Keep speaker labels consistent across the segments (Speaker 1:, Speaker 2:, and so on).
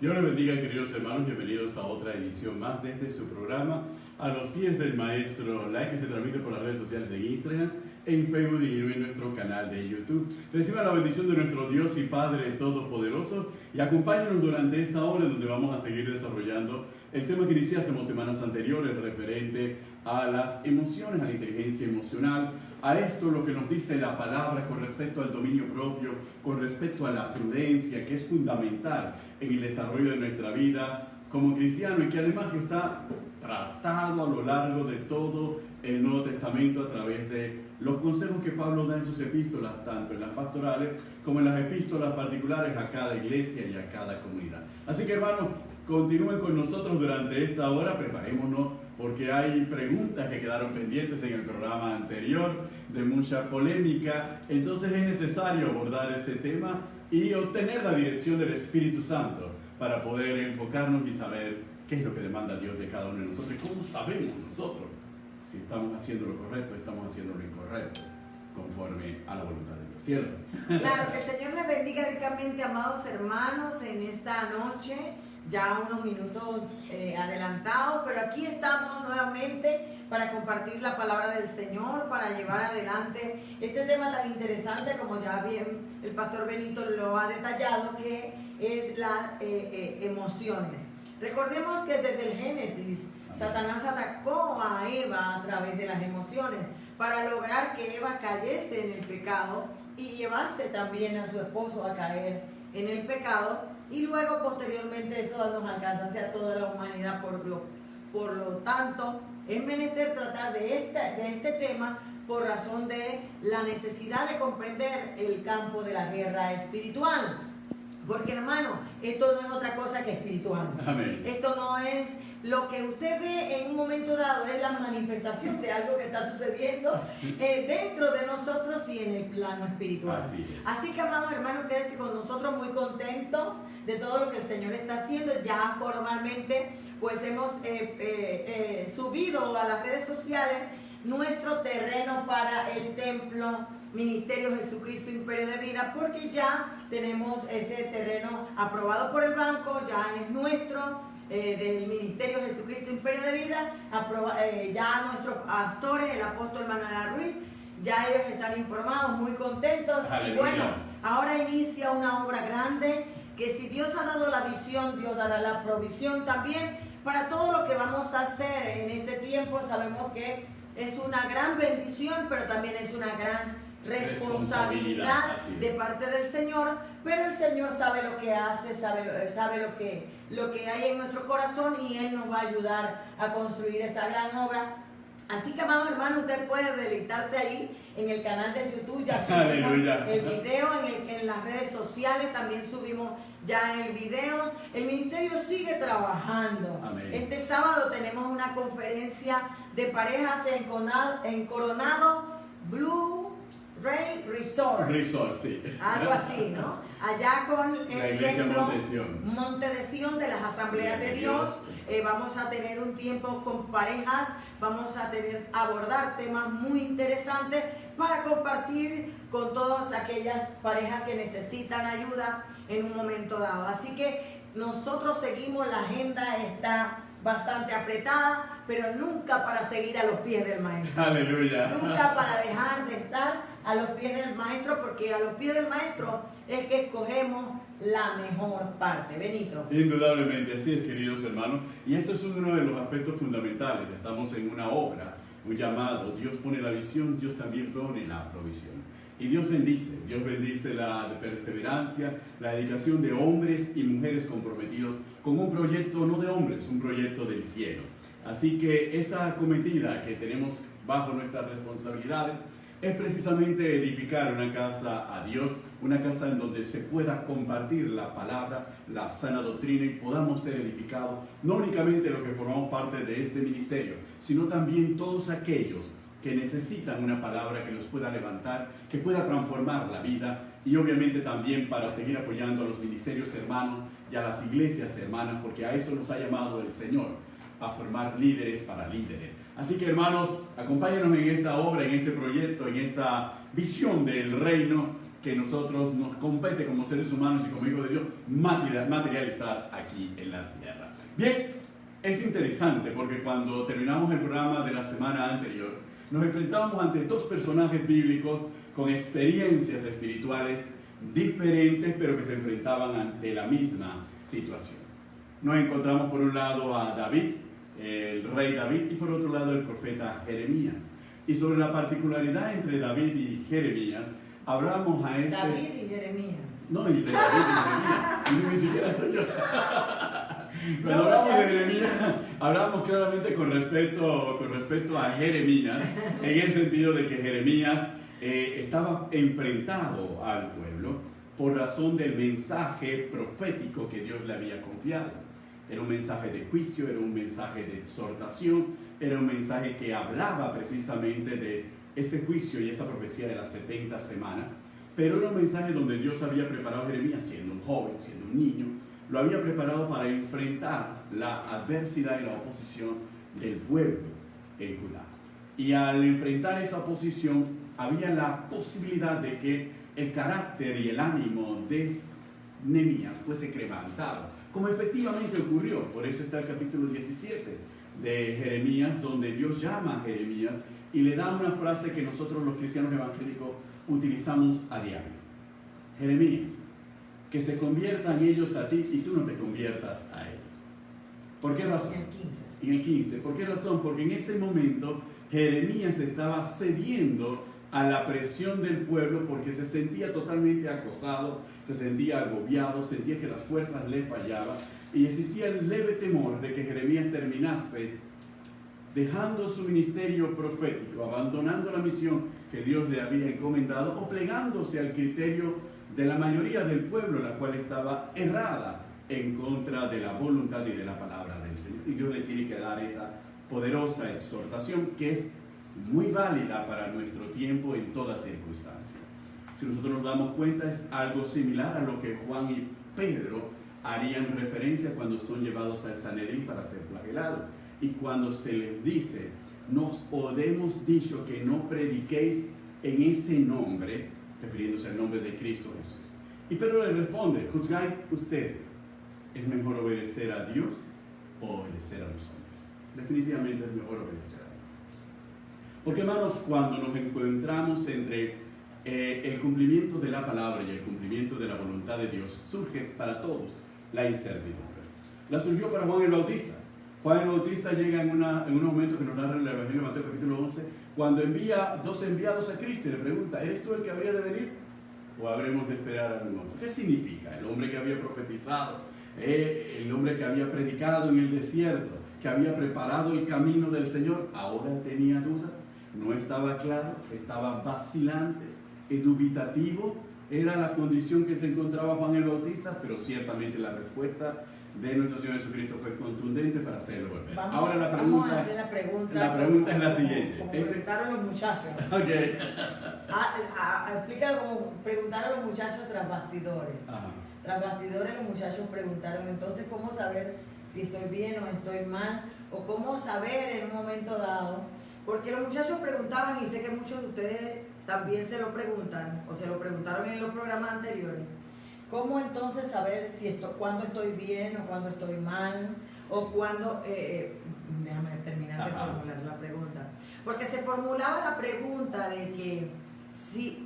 Speaker 1: Dios les bendiga, queridos hermanos, bienvenidos a otra edición más de este su programa, A los pies del Maestro Live, que se transmite por las redes sociales de Instagram, en Facebook y en nuestro canal de YouTube. Reciban la bendición de nuestro Dios y Padre Todopoderoso y acompáñenos durante esta hora donde vamos a seguir desarrollando el tema que iniciásemos semanas anteriores referente a las emociones, a la inteligencia emocional, a esto lo que nos dice la palabra con respecto al dominio propio, con respecto a la prudencia, que es fundamental en el desarrollo de nuestra vida como cristiano y que además está tratado a lo largo de todo el Nuevo Testamento a través de los consejos que Pablo da en sus epístolas, tanto en las pastorales como en las epístolas particulares a cada iglesia y a cada comunidad. Así que, hermanos, continúen con nosotros durante esta hora, preparémonos porque hay preguntas que quedaron pendientes en el programa anterior, de mucha polémica, entonces es necesario abordar ese tema y obtener la dirección del Espíritu Santo para poder enfocarnos y saber qué es lo que demanda Dios de cada uno de nosotros y cómo sabemos nosotros si estamos haciendo lo correcto, estamos haciendo lo incorrecto, conforme a la voluntad de Dios. ¿Cierto?
Speaker 2: Claro, que el Señor les bendiga ricamente, amados hermanos, en esta noche, ya unos minutos adelantados, pero aquí estamos nuevamente para compartir la palabra del Señor, para llevar adelante este tema tan interesante, como ya bien el pastor Benito lo ha detallado, que es las emociones. Recordemos que desde el Génesis, Satanás atacó a Eva a través de las emociones para lograr que Eva cayese en el pecado y llevase también a su esposo a caer en el pecado, y luego posteriormente eso nos alcanza hacia toda la humanidad. Por lo tanto, es menester tratar de este tema por razón de la necesidad de comprender el campo de la guerra espiritual. Porque, hermano, esto no es otra cosa que espiritual.
Speaker 1: Amén.
Speaker 2: Esto no es lo que usted ve en un momento dado, es la manifestación de algo que está sucediendo dentro de nosotros y en el plano espiritual. Así que, amados hermanos, ustedes con nosotros muy contentos de todo lo que el Señor está haciendo. Ya formalmente pues hemos subido a las redes sociales nuestro terreno para el templo Ministerio Jesucristo Imperio de Vida, porque ya tenemos ese terreno aprobado por el banco, ya es nuestro, del Ministerio Jesucristo Imperio de Vida. Ya nuestros actores, el apóstol Manuel Ruiz, ya ellos están informados, muy contentos. Aleluya. Y bueno, ahora inicia una obra grande, que si Dios ha dado la visión, Dios dará la provisión también para todo lo que vamos a hacer en este tiempo. Sabemos que es una gran bendición, pero también es una gran responsabilidad de parte del Señor, pero el Señor sabe lo que hace, sabe lo que hay en nuestro corazón, y Él nos va a ayudar a construir esta gran obra. Así que, amado hermano, usted puede deleitarse ahí en el canal de YouTube. Ya subimos el video, en las redes sociales también subimos ya el video. El ministerio sigue trabajando. Amén. Este sábado tenemos una conferencia de parejas en Coronado Blue Ray Resort, sí. Algo así, ¿no? Allá con el templo Monte de Sion de las Asambleas de Dios. Vamos a tener un tiempo con parejas, vamos a abordar temas muy interesantes para compartir con todas aquellas parejas que necesitan ayuda en un momento dado. Así que nosotros seguimos, la agenda está bastante apretada, pero nunca para seguir a los pies del Maestro. Aleluya. Nunca para dejar de estar a los pies del Maestro, porque a los pies del Maestro es que escogemos la mejor parte. Benito.
Speaker 1: Indudablemente, así es, queridos hermanos. Y esto es uno de los aspectos fundamentales. Estamos en una obra, un llamado. Dios pone la visión, Dios también pone la provisión. Y Dios bendice la perseverancia, la dedicación de hombres y mujeres comprometidos con un proyecto no de hombres, un proyecto del cielo. Así que esa acometida que tenemos bajo nuestras responsabilidades es precisamente edificar una casa a Dios, una casa en donde se pueda compartir la palabra, la sana doctrina, y podamos ser edificados, no únicamente los que formamos parte de este ministerio, sino también todos aquellos que necesitan una palabra que los pueda levantar, que pueda transformar la vida, y obviamente también para seguir apoyando a los ministerios hermanos y a las iglesias hermanas, porque a eso nos ha llamado el Señor, a formar líderes para líderes. Así que, hermanos, acompáñenos en esta obra, en este proyecto, en esta visión del reino, que nosotros nos compete como seres humanos y como hijos de Dios materializar aquí en la tierra. Bien, es interesante porque cuando terminamos el programa de la semana anterior, nos enfrentábamos ante dos personajes bíblicos con experiencias espirituales diferentes, pero que se enfrentaban ante la misma situación. Nos encontramos por un lado a David, el rey David, y por otro lado el profeta Jeremías. Y sobre la particularidad entre David y Jeremías, hablamos a ese...
Speaker 2: David y Jeremías.
Speaker 1: No, entre David y Jeremías. Ni siquiera estoy yo. Cuando hablamos de Jeremías, hablamos claramente con respecto a Jeremías, en el sentido de que Jeremías estaba enfrentado al pueblo por razón del mensaje profético que Dios le había confiado. Era un mensaje de juicio, era un mensaje de exhortación, era un mensaje que hablaba precisamente de ese juicio y esa profecía de las 70 semanas, pero era un mensaje donde Dios había preparado a Jeremías, siendo un joven, siendo un niño, lo había preparado para enfrentar la adversidad y la oposición del pueblo en Judá. Y al enfrentar esa oposición, había la posibilidad de que el carácter y el ánimo de Nehemías fuese quebrantado, como efectivamente ocurrió. Por eso está el capítulo 17 de Jeremías, donde Dios llama a Jeremías y le da una frase que nosotros los cristianos evangélicos utilizamos a diario. Jeremías, que se conviertan ellos a ti y tú no te conviertas a ellos. ¿Por qué razón? En el 15. ¿Por qué razón? Porque en ese momento Jeremías estaba cediendo a la presión del pueblo porque se sentía totalmente acosado, se sentía agobiado, sentía que las fuerzas le fallaban y existía el leve temor de que Jeremías terminase dejando su ministerio profético, abandonando la misión que Dios le había encomendado o plegándose al criterio de la mayoría del pueblo, la cual estaba errada en contra de la voluntad y de la palabra del Señor. Y Dios le tiene que dar esa poderosa exhortación que es muy válida para nuestro tiempo en toda circunstancia. Si nosotros nos damos cuenta, es algo similar a lo que Juan y Pedro harían referencia cuando son llevados al Sanedrín para ser flagelados. Y cuando se les dice, nos hemos dicho que no prediquéis en ese nombre, refiriéndose al nombre de Cristo Jesús. Y Pedro le responde, juzgáis ustedes, ¿es mejor obedecer a Dios o obedecer a los hombres? Definitivamente es mejor obedecer a Dios. Porque hermanos, cuando nos encontramos entre el cumplimiento de la palabra y el cumplimiento de la voluntad de Dios, surge para todos la incertidumbre. La surgió para Juan el Bautista. Juan el Bautista llega en un momento que nos narra el Evangelio de Mateo capítulo 11, cuando envía dos enviados a Cristo y le pregunta, ¿eres tú el que habría de venir o habremos de esperar a algún otro? ¿Qué significa? El hombre que había profetizado, el hombre que había predicado en el desierto, que había preparado el camino del Señor, ahora tenía dudas, no estaba claro, estaba vacilante, dubitativo. Era la condición que se encontraba Juan el Bautista, pero ciertamente la respuesta de nuestro Señor Jesucristo fue contundente para hacerlo volver. Ahora
Speaker 2: vamos a hacer la
Speaker 1: pregunta es la siguiente.
Speaker 2: Como preguntaron los muchachos.
Speaker 1: Okay.
Speaker 2: Explícalo como preguntaron los muchachos tras bastidores. Tras bastidores los muchachos preguntaron, entonces, ¿cómo saber si estoy bien o estoy mal? O cómo saber en un momento dado. Porque los muchachos preguntaban, y sé que muchos de ustedes también se lo preguntan, o se lo preguntaron en los programas anteriores. ¿Cómo entonces saber cuándo estoy bien o cuándo estoy mal? O cuándo... déjame terminar de formular la pregunta. Porque se formulaba la pregunta de que,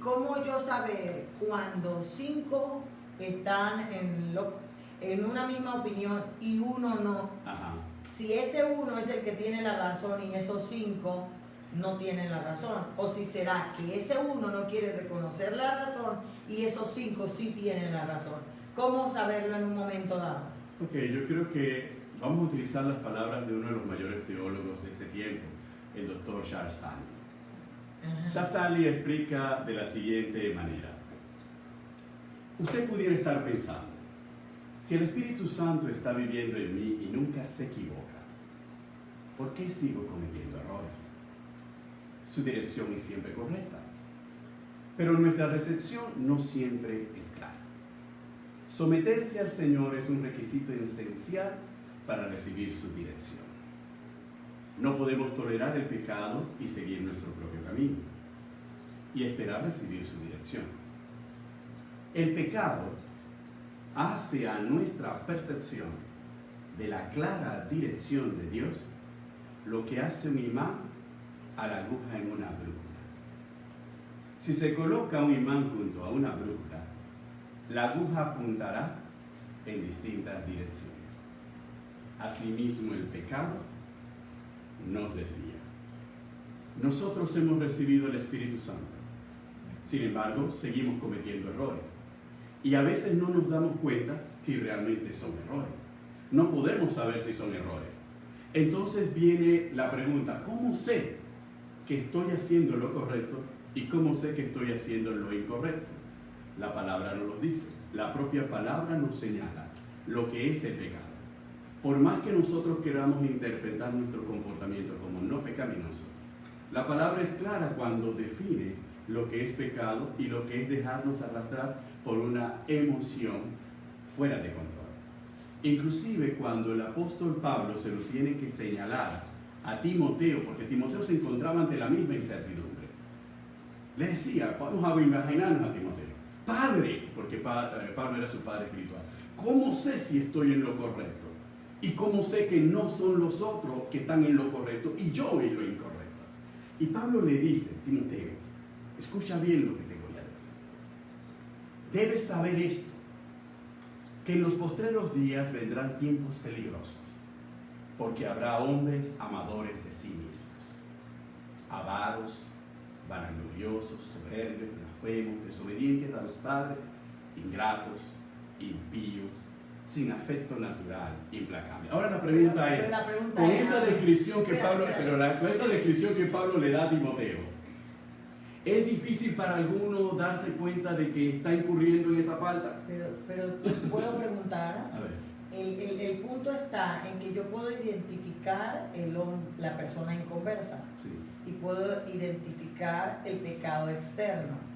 Speaker 2: ¿cómo yo saber cuando 5 están en una misma opinión y uno no? Si ese uno es el que tiene la razón y esos 5 no tienen la razón, o si será que ese uno no quiere reconocer la razón y esos 5 sí tienen la razón. ¿Cómo saberlo en un momento dado?
Speaker 1: Ok, yo creo que vamos a utilizar las palabras de uno de los mayores teólogos de este tiempo, el doctor Charles Stanley. Charles Stanley explica de la siguiente manera. Usted pudiera estar pensando, si el Espíritu Santo está viviendo en mí y nunca se equivoca, ¿por qué sigo cometiendo errores? Su dirección es siempre correcta, pero nuestra recepción no siempre es clara. Someterse al Señor es un requisito esencial para recibir su dirección. No podemos tolerar el pecado y seguir nuestro propio camino y esperar recibir su dirección. El pecado hace a nuestra percepción de la clara dirección de Dios lo que hace un imán a la aguja en una brújula. Si se coloca un imán junto a una brújula, la aguja apuntará en distintas direcciones. Asimismo, el pecado nos desvía. Nosotros hemos recibido el Espíritu Santo. Sin embargo, seguimos cometiendo errores. Y a veces no nos damos cuenta que realmente son errores. No podemos saber si son errores. Entonces viene la pregunta, ¿cómo sé que estoy haciendo lo correcto y cómo sé que estoy haciendo lo incorrecto? La palabra nos lo dice. La propia palabra nos señala lo que es el pecado. Por más que nosotros queramos interpretar nuestro comportamiento como no pecaminoso, la palabra es clara cuando define lo que es pecado y lo que es dejarnos arrastrar por una emoción fuera de control. Inclusive cuando el apóstol Pablo se lo tiene que señalar a Timoteo, porque Timoteo se encontraba ante la misma incertidumbre, le decía, vamos a imaginarnos a Timoteo, padre, porque Pablo era su padre espiritual, ¿cómo sé si estoy en lo correcto? ¿Y cómo sé que no son los otros que están en lo correcto y yo en lo incorrecto? Y Pablo le dice, Timoteo, escucha bien lo que te voy a decir. Debes saber esto, que en los postreros días vendrán tiempos peligrosos, porque habrá hombres amadores de sí mismos, avaros, vanagloriosos, soberbios, blasfemos, desobedientes a los padres, ingratos, impíos, sin afecto natural, implacable. Ahora la pregunta es, con esa descripción que Pablo le da a Timoteo, ¿es difícil para alguno darse cuenta de que está incurriendo en esa falta?
Speaker 2: Pero puedo preguntar.
Speaker 1: A ver.
Speaker 2: El punto está en que yo puedo identificar la persona inconversa,
Speaker 1: Sí.
Speaker 2: y puedo identificar el pecado externo.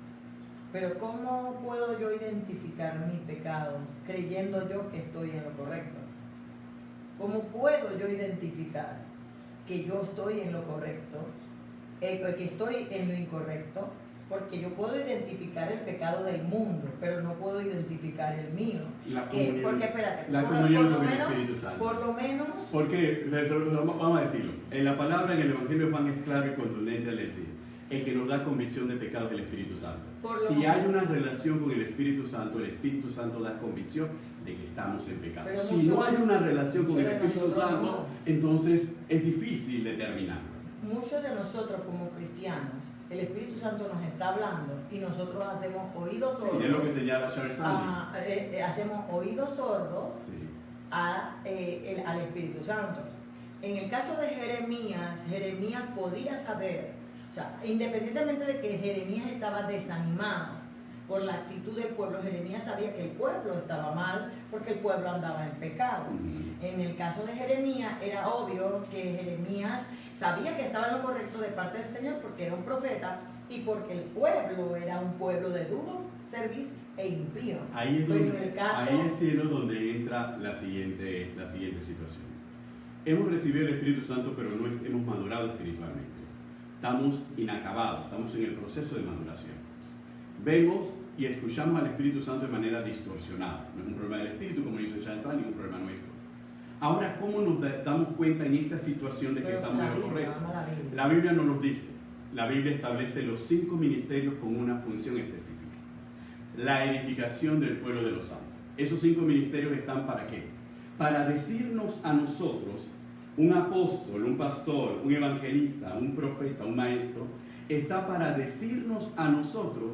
Speaker 2: Pero ¿cómo puedo yo identificar mi pecado creyendo yo que estoy en lo correcto? ¿Cómo puedo yo identificar que yo estoy en lo correcto, que estoy en lo incorrecto? Porque yo puedo identificar el pecado del mundo, pero no puedo identificar el mío. Porque espérate,
Speaker 1: la comunión con el Espíritu Santo.
Speaker 2: Por lo menos.
Speaker 1: Porque, vamos a decirlo, en la palabra en el Evangelio de Juan es claro y contundente al decir, el que nos da convicción de pecado es el Espíritu Santo. Si hay una relación con el Espíritu Santo da convicción de que estamos en pecado.
Speaker 2: Pero
Speaker 1: si no hay una relación con el Espíritu Santo, entonces es difícil determinarlo.
Speaker 2: Muchos de nosotros como cristianos, el Espíritu Santo nos está hablando y nosotros hacemos oídos sordos.
Speaker 1: Sí, es lo que señala Charles Stanley.
Speaker 2: Hacemos oídos sordos,
Speaker 1: sí,
Speaker 2: al Espíritu Santo. En el caso de Jeremías podía saber, o sea, independientemente de que Jeremías estaba desanimado por la actitud del pueblo, Jeremías sabía que el pueblo estaba mal porque el pueblo andaba en pecado. En el caso de Jeremías era obvio que Jeremías sabía que estaba en lo correcto de parte del Señor porque era un profeta y porque el pueblo era un pueblo de duro servicio e impío.
Speaker 1: Ahí es cielo donde entra la siguiente situación. Hemos recibido el Espíritu Santo, pero no hemos madurado espiritualmente. Estamos inacabados, estamos en el proceso de maduración. Vemos y escuchamos al Espíritu Santo de manera distorsionada. No es un problema del Espíritu, como dice Chantal, ni un problema nuestro. Ahora, ¿cómo nos damos cuenta en esa situación de que estamos en lo correcto? La Biblia no nos dice. La Biblia establece los 5 ministerios con una función específica. La edificación del pueblo de los santos. Esos 5 ministerios están ¿para qué? Para decirnos a nosotros, un apóstol, un pastor, un evangelista, un profeta, un maestro, está para decirnos a nosotros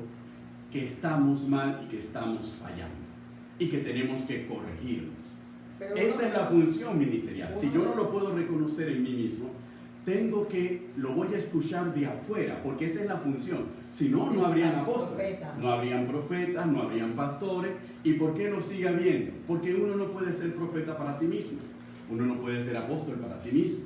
Speaker 1: que estamos mal y que estamos fallando y que tenemos que corregirnos. Esa es la función ministerial. Si yo no lo puedo reconocer en mí mismo, lo voy a escuchar de afuera, porque esa es la función. Si no, no habrían apóstoles, no habrían profetas, no habrían pastores. ¿Y por qué lo sigue habiendo? Porque uno no puede ser profeta para sí mismo, uno no puede ser apóstol para sí mismo.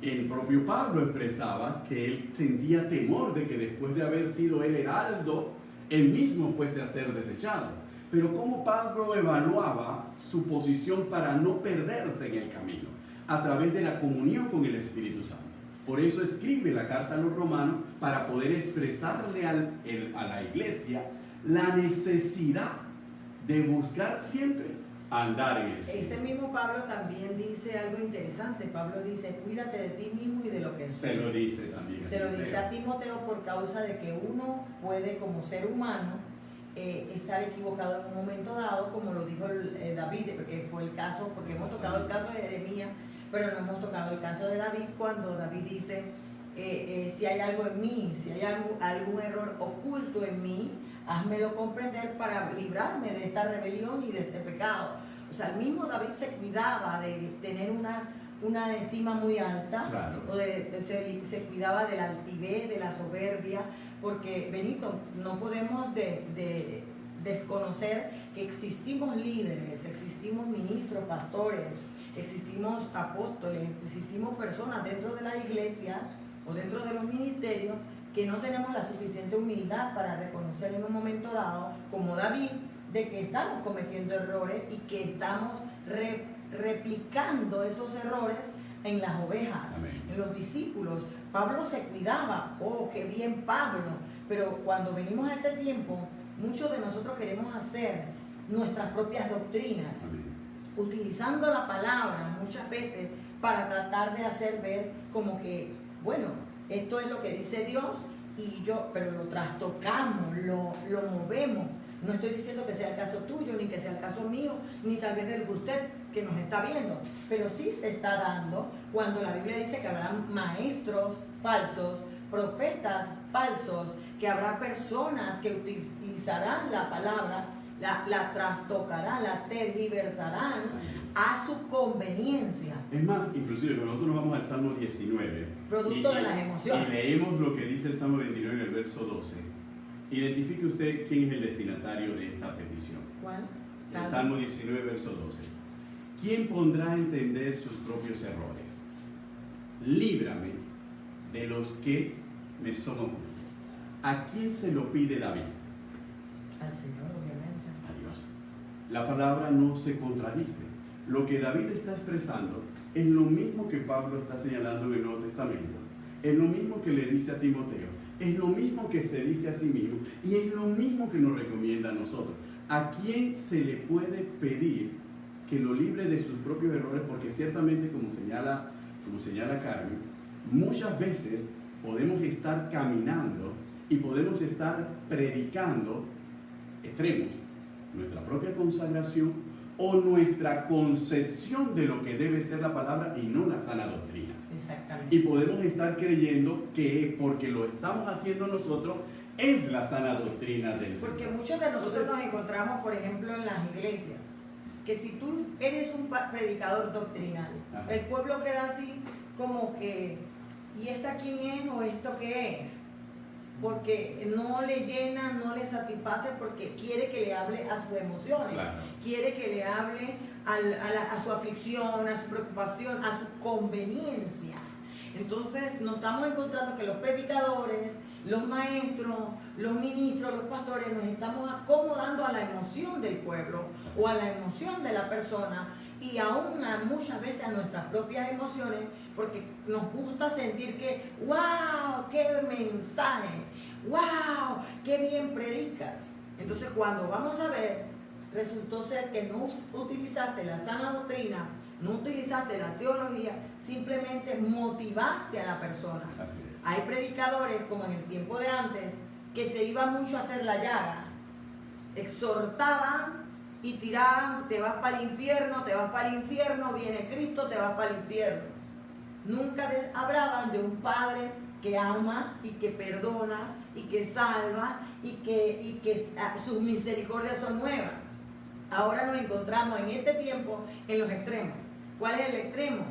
Speaker 1: El propio Pablo expresaba que él sentía temor de que después de haber sido el heraldo, él mismo fuese a ser desechado. Pero ¿cómo Pablo evaluaba su posición para no perderse en el camino? A través de la comunión con el Espíritu Santo. Por eso escribe la carta a los romanos, para poder expresarle a la iglesia la necesidad de buscar siempre andar en el cielo.
Speaker 2: Ese mismo Pablo también dice algo interesante. Pablo dice, cuídate de ti mismo y de lo que
Speaker 1: se lo dice también.
Speaker 2: Se lo dice a Timoteo por causa de que uno puede, como ser humano, estar equivocado en un momento dado, como lo dijo David, porque fue el caso, porque hemos tocado el caso de Jeremías, pero no hemos tocado el caso de David, cuando David dice, si hay algo en mí, si hay algún error oculto en mí, házmelo comprender para librarme de esta rebelión y de este pecado. O sea, el mismo David se cuidaba de tener una estima muy alta, claro. O se cuidaba de la altivez, de la soberbia, porque, Benito, no podemos desconocer que existimos líderes, existimos ministros, pastores, existimos apóstoles, existimos personas dentro de las iglesias o dentro de los ministerios que no tenemos la suficiente humildad para reconocer en un momento dado, como David, de que estamos cometiendo errores y que estamos replicando esos errores en las ovejas, amén, en los discípulos. Pablo se cuidaba, oh, qué bien Pablo, pero cuando venimos a este tiempo, muchos de nosotros queremos hacer nuestras propias doctrinas, amén, utilizando la palabra muchas veces para tratar de hacer ver como que, bueno, esto es lo que dice Dios, pero lo trastocamos, lo movemos. No estoy diciendo que sea el caso tuyo, ni que sea el caso mío, ni tal vez del de usted que nos está viendo, pero sí se está dando cuando la Biblia dice que habrá maestros falsos, profetas falsos, que habrá personas que utilizarán la palabra, la trastocarán, la tergiversarán a su conveniencia.
Speaker 1: Es más, inclusive cuando nosotros nos vamos al Salmo 19,
Speaker 2: producto de las emociones,
Speaker 1: y leemos lo que dice el Salmo 29 en el verso 12, identifique usted quién es el destinatario de esta petición.
Speaker 2: ¿Cuál?
Speaker 1: El Salmo 19, verso 12. ¿Quién pondrá a entender sus propios errores? Líbrame de los que me son ocultos. ¿A quién se lo pide David?
Speaker 2: Al Señor, obviamente.
Speaker 1: A Dios. La palabra no se contradice. Lo que David está expresando es lo mismo que Pablo está señalando en el Nuevo Testamento. Es lo mismo que le dice a Timoteo. Es lo mismo que se dice a sí mismo. Y es lo mismo que nos recomienda a nosotros. ¿A quién se le puede pedir que lo libre de sus propios errores? Porque ciertamente, como señala Carmen, muchas veces podemos estar caminando y podemos estar predicando extremos, nuestra propia consagración o nuestra concepción de lo que debe ser la palabra y no la sana doctrina.
Speaker 2: Exactamente.
Speaker 1: Y podemos estar creyendo que porque lo estamos haciendo nosotros es la sana doctrina del Señor.
Speaker 2: Porque muchos de nosotros nos encontramos, por ejemplo, en las iglesias, que si tú eres un predicador doctrinal, ajá, el pueblo queda así como que, ¿y esta quién es o esto qué es? Porque no le llena, no le satisface, porque quiere que le hable a sus emociones, claro, quiere que le hable a su aflicción, a su preocupación, a su conveniencia. Entonces nos estamos encontrando que los predicadores, los maestros, los ministros, los pastores nos estamos acomodando a la emoción del pueblo o a la emoción de la persona y aún muchas veces a nuestras propias emociones, porque nos gusta sentir que ¡wow! ¡Qué mensaje! ¡Wow! ¡Qué bien predicas! Entonces cuando vamos a ver, resultó ser que no utilizaste la sana doctrina, no utilizaste la teología, simplemente motivaste a la persona.
Speaker 1: Así es.
Speaker 2: Hay predicadores, como en el tiempo de antes, que se iba mucho a hacer la llaga, exhortaban y tiraban, te vas para el infierno, viene Cristo, te vas para el infierno. Nunca hablaban de un Padre que ama y que perdona y que salva y que sus misericordias son nuevas. Ahora nos encontramos en este tiempo en los extremos. ¿Cuál es el extremo?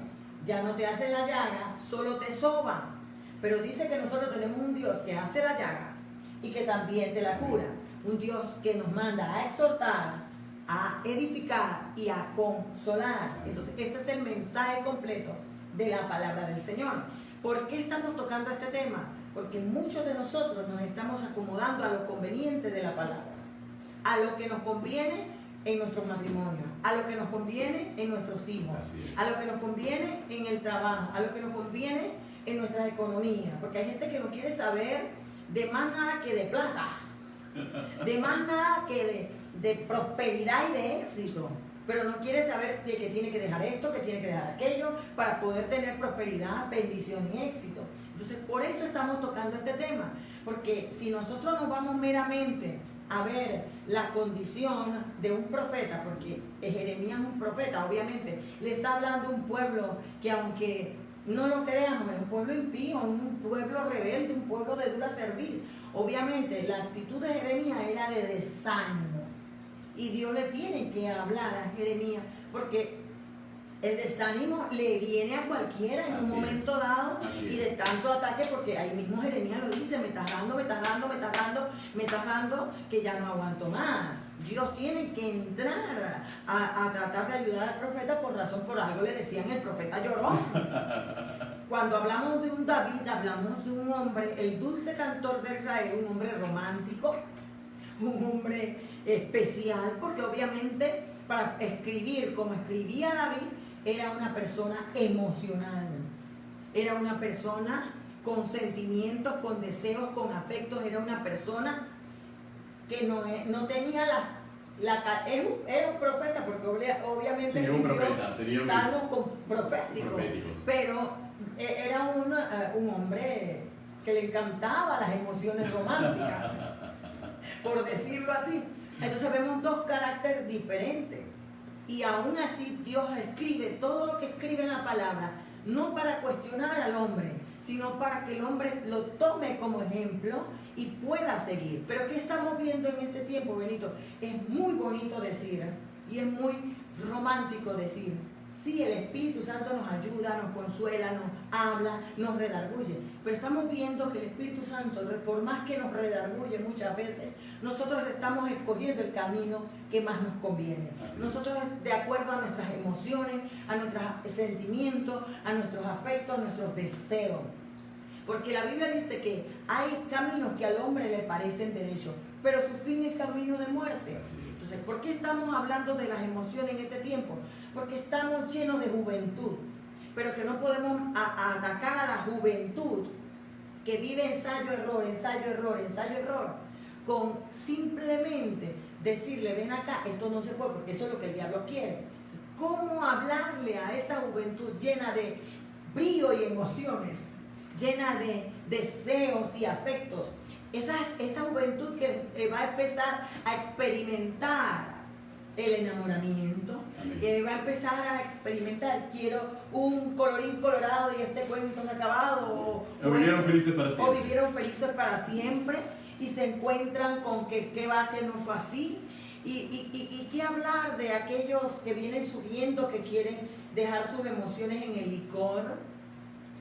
Speaker 2: Ya no te hacen la llaga, solo te soban. Pero dice que nosotros tenemos un Dios que hace la llaga y que también te la cura. Un Dios que nos manda a exhortar, a edificar y a consolar. Entonces, ese es el mensaje completo de la palabra del Señor. ¿Por qué estamos tocando este tema? Porque muchos de nosotros nos estamos acomodando a lo conveniente de la palabra, a lo que nos conviene en nuestros matrimonios, a lo que nos conviene en nuestros hijos, a lo que nos conviene en el trabajo, a lo que nos conviene en nuestras economías, porque hay gente que no quiere saber de más nada que de plata. De más nada que de prosperidad y de éxito. Pero no quiere saber de que tiene que dejar esto, que tiene que dejar aquello, para poder tener prosperidad, bendición y éxito. Entonces, por eso estamos tocando este tema. Porque si nosotros nos vamos meramente a ver la condición de un profeta, porque Jeremías es un profeta, obviamente, le está hablando a un pueblo que, aunque no lo creamos, es un pueblo impío, un pueblo rebelde, un pueblo de dura cerviz. Obviamente, la actitud de Jeremías era de desánimo. Y Dios le tiene que hablar a Jeremías, porque el desánimo le viene a cualquiera en un momento dado, y de tanto ataque, porque ahí mismo Jeremías lo dice: me estás dando, que ya no aguanto más. Dios tiene que entrar a tratar de ayudar al profeta, por algo le decían el profeta llorón. Cuando hablamos de un David, hablamos de un hombre, el dulce cantor de Israel, un hombre romántico, un hombre especial, porque obviamente para escribir como escribía David, era una persona emocional, era una persona con sentimientos, con deseos, con afectos, era una persona que no tenía era un profeta, porque obviamente escribió salmos proféticos, pero era un hombre que le encantaba las emociones románticas, por decirlo así. Entonces vemos dos caracteres diferentes, y aún así Dios escribe todo lo que escribe en la palabra, no para cuestionar al hombre, sino para que el hombre lo tome como ejemplo y pueda seguir. Pero ¿qué estamos viendo en este tiempo, Benito? Es muy bonito decir, y es muy romántico decir: sí, el Espíritu Santo nos ayuda, nos consuela, nos habla, nos redarguye. Pero estamos viendo que el Espíritu Santo, por más que nos redarguye muchas veces, nosotros estamos escogiendo el camino que más nos conviene. Nosotros, de acuerdo a nuestras emociones, a nuestros sentimientos, a nuestros afectos, a nuestros deseos. Porque la Biblia dice que hay caminos que al hombre le parecen derechos, pero su fin es camino de muerte. Entonces, ¿por qué estamos hablando de las emociones en este tiempo? Porque estamos llenos de juventud, pero que no podemos atacar a la juventud que vive ensayo, error, con simplemente decirle: ven acá, esto no se puede, porque eso es lo que el diablo quiere. ¿Cómo hablarle a esa juventud llena de brío y emociones, llena de deseos y afectos? Esa juventud que va a empezar a experimentar el enamoramiento, que va a empezar a experimentar: quiero un colorín colorado y este cuento no acabado,
Speaker 1: o vivieron felices para
Speaker 2: siempre, y se encuentran con que va, que no fue así. Y qué hablar de aquellos que vienen subiendo, que quieren dejar sus emociones en el licor,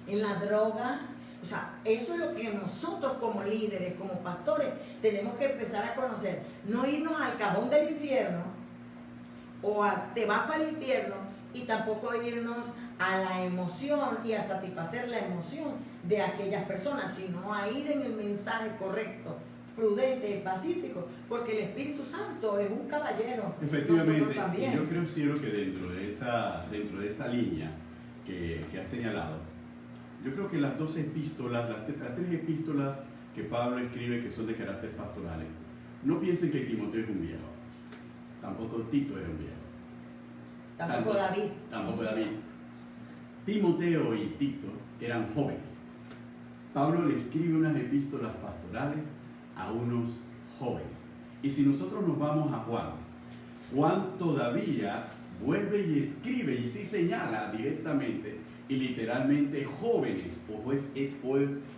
Speaker 2: en la droga. O sea, eso es lo que nosotros como líderes, como pastores, tenemos que empezar a conocer. No irnos al cajón del infierno, o te vas para el infierno, y tampoco irnos a la emoción y a satisfacer la emoción de aquellas personas, sino a ir en el mensaje correcto, prudente, pacífico, porque el Espíritu Santo es un caballero.
Speaker 1: Efectivamente, y yo creo, Cielo, que dentro de esa línea que has señalado, yo creo que las dos epístolas, las tres epístolas que Pablo escribe, que son de carácter pastorales, no piensen que Timoteo es un viejo, tampoco Tito era un viejo, tampoco David. Timoteo y Tito eran jóvenes. Pablo le escribe unas epístolas pastorales a unos jóvenes. Y si nosotros nos vamos a Juan todavía vuelve y escribe, y sí señala directamente y literalmente: jóvenes,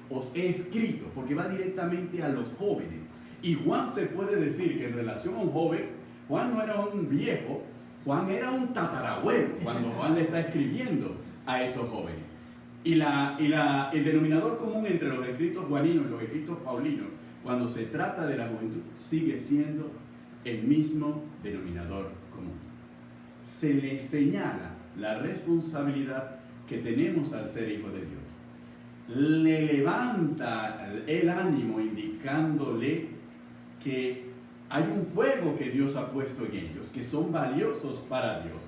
Speaker 1: os he escrito, porque va directamente a los jóvenes. Y Juan, se puede decir que en relación a un joven, Juan no era un viejo, Juan era un tatarabuelo cuando Juan le está escribiendo a esos jóvenes. Y el denominador común entre los escritos juaninos y los escritos paulinos, cuando se trata de la juventud, sigue siendo el mismo denominador común. Se le señala la responsabilidad que tenemos al ser hijos de Dios. Le levanta el ánimo indicándole que hay un fuego que Dios ha puesto en ellos, que son valiosos para Dios.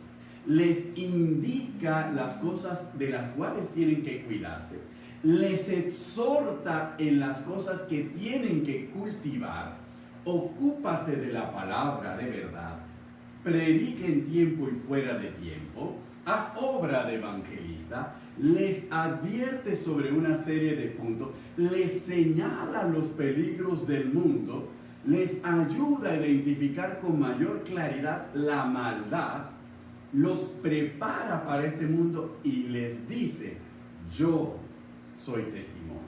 Speaker 1: Les indica las cosas de las cuales tienen que cuidarse. Les exhorta en las cosas que tienen que cultivar, ocúpate de la palabra de verdad, predica en tiempo y fuera de tiempo, haz obra de evangelista, les advierte sobre una serie de puntos, les señala los peligros del mundo, les ayuda a identificar con mayor claridad la maldad, los prepara para este mundo y les dice, yo soy testimonio.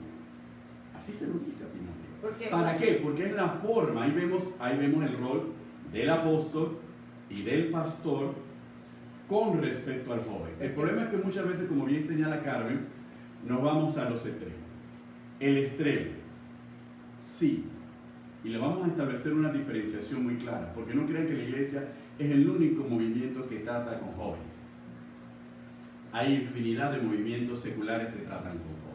Speaker 1: Así se lo dice a Timoteo. ¿Para qué? Porque es la forma, ahí vemos el rol del apóstol y del pastor con respecto al joven. El problema es que muchas veces, como bien señala Carmen, nos vamos a los extremos. El extremo, sí, y le vamos a establecer una diferenciación muy clara, porque no crean que la iglesia es el único movimiento que trata con jóvenes. Hay infinidad de movimientos seculares que tratan con jóvenes.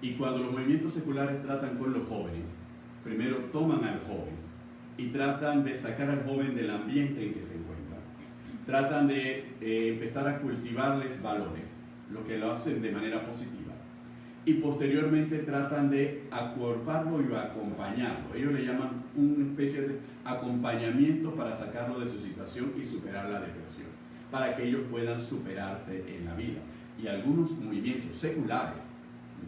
Speaker 1: Y cuando los movimientos seculares tratan con los jóvenes, primero toman al joven y tratan de sacar al joven del ambiente en que se encuentra. Tratan de empezar a cultivarles valores, lo que lo hacen de manera positiva. Y posteriormente tratan de acuerparlo y acompañarlo. Ellos le llaman una especie de acompañamiento para sacarlo de su situación y superar la depresión, para que ellos puedan superarse en la vida. Y algunos movimientos seculares,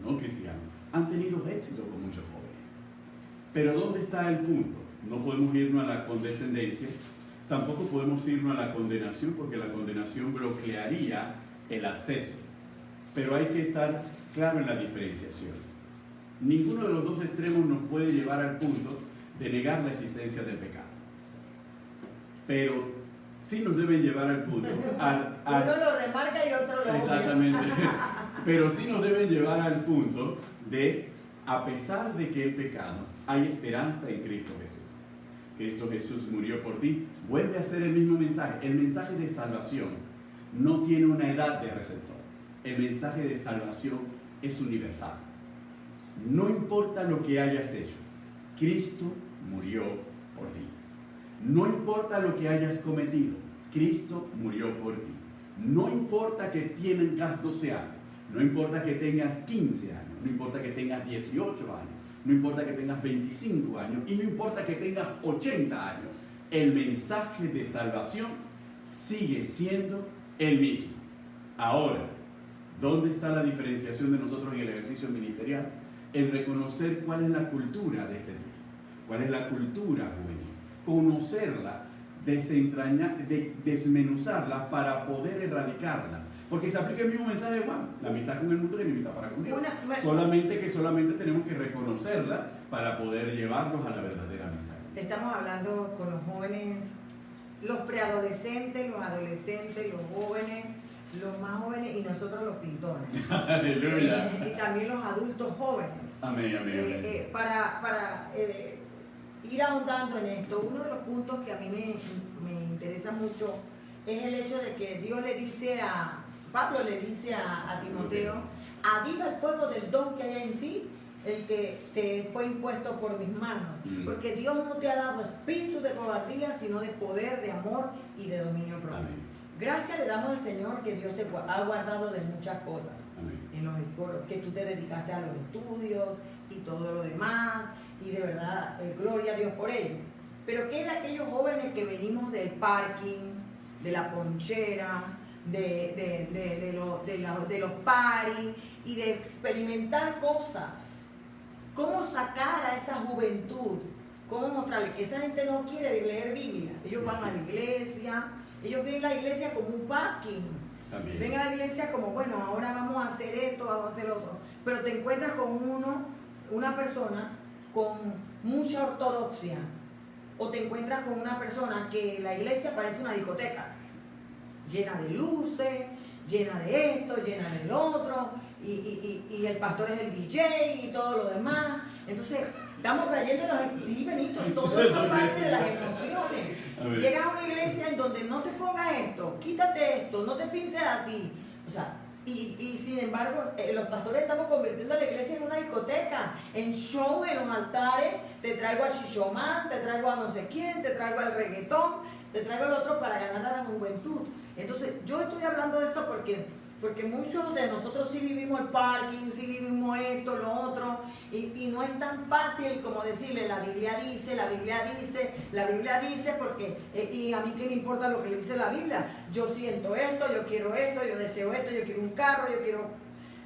Speaker 1: no cristianos, han tenido éxito con muchos jóvenes. Pero ¿dónde está el punto? No podemos irnos a la condescendencia, tampoco podemos irnos a la condenación, porque la condenación bloquearía el acceso. Pero hay que estar claro en la diferenciación. Ninguno de los dos extremos nos puede llevar al punto de negar la existencia del pecado. Pero sí nos deben llevar al punto.
Speaker 2: Uno lo remarca y otro lo obvia.
Speaker 1: Exactamente. Pero sí nos deben llevar al punto de, a pesar de que el pecado, hay esperanza en Cristo Jesús. Cristo Jesús murió por ti. Vuelve a ser el mismo mensaje. El mensaje de salvación no tiene una edad de receptor. El mensaje de salvación es universal. No importa lo que hayas hecho, Cristo murió por ti. No importa lo que hayas cometido, Cristo murió por ti. No importa que tengas 12 años, no importa que tengas 15 años, no importa que tengas 18 años, no importa que tengas 25 años y no importa que tengas 80 años, el mensaje de salvación sigue siendo el mismo. Ahora, ¿dónde está la diferenciación de nosotros en el ejercicio ministerial? En reconocer cuál es la cultura de este día, cuál es la cultura juvenil, conocerla, desmenuzarla para poder erradicarla. Porque se aplica el mismo mensaje de Juan, la amistad con el mundo y la amistad para con Dios. Solamente tenemos que reconocerla para poder llevarlos a la verdadera amistad.
Speaker 2: Estamos hablando con los jóvenes, los preadolescentes, los adolescentes, los jóvenes, los más jóvenes y nosotros los pintores.
Speaker 1: Aleluya.
Speaker 2: Y también los adultos jóvenes.
Speaker 1: Amén, amén.
Speaker 2: Para ir ahondando en esto, uno de los puntos que a mí me interesa mucho es el hecho de que Pablo le dice a Timoteo, aviva el fuego del don que hay en ti, el que te fue impuesto por mis manos, porque Dios no te ha dado espíritu de cobardía, sino de poder, de amor y de dominio propio. Amén. Gracias le damos al Señor que Dios te ha guardado de muchas cosas. Amén. Que tú te dedicaste a los estudios y todo lo demás, y de verdad, gloria a Dios por ello. Pero ¿qué de aquellos jóvenes que venimos del parking, de la ponchera, de los paris y de experimentar cosas? ¿Cómo sacar a esa juventud? ¿Cómo mostrarle que esa gente no quiere leer Biblia? Ellos van a la iglesia, ellos ven la iglesia como un parking. También. Ven a la iglesia como, bueno, ahora vamos a hacer esto, vamos a hacer lo otro. Pero te encuentras con una persona con mucha ortodoxia. O te encuentras con una persona que la iglesia parece una discoteca. Llena de luces, llena de esto, llena del otro. Y el pastor es el DJ y todo lo demás. Entonces, estamos cayendo en los benito, todo eso es parte de las emociones. Llegas a una iglesia en donde no te pongas esto, quítate esto, no te pintes así. O sea, y sin embargo, los pastores estamos convirtiendo a la iglesia en una discoteca, en show, en los altares. Te traigo a Chichomán, te traigo a no sé quién, te traigo al reggaetón, te traigo al otro para ganar a la juventud. Entonces, yo estoy hablando de esto porque porque muchos de nosotros sí vivimos el parking, sí vivimos esto, lo otro, y no es tan fácil como decirle, la Biblia dice, la Biblia dice, la Biblia dice, porque, y a mí qué me importa lo que le dice la Biblia, yo siento esto, yo quiero esto, yo deseo esto, yo quiero un carro, yo quiero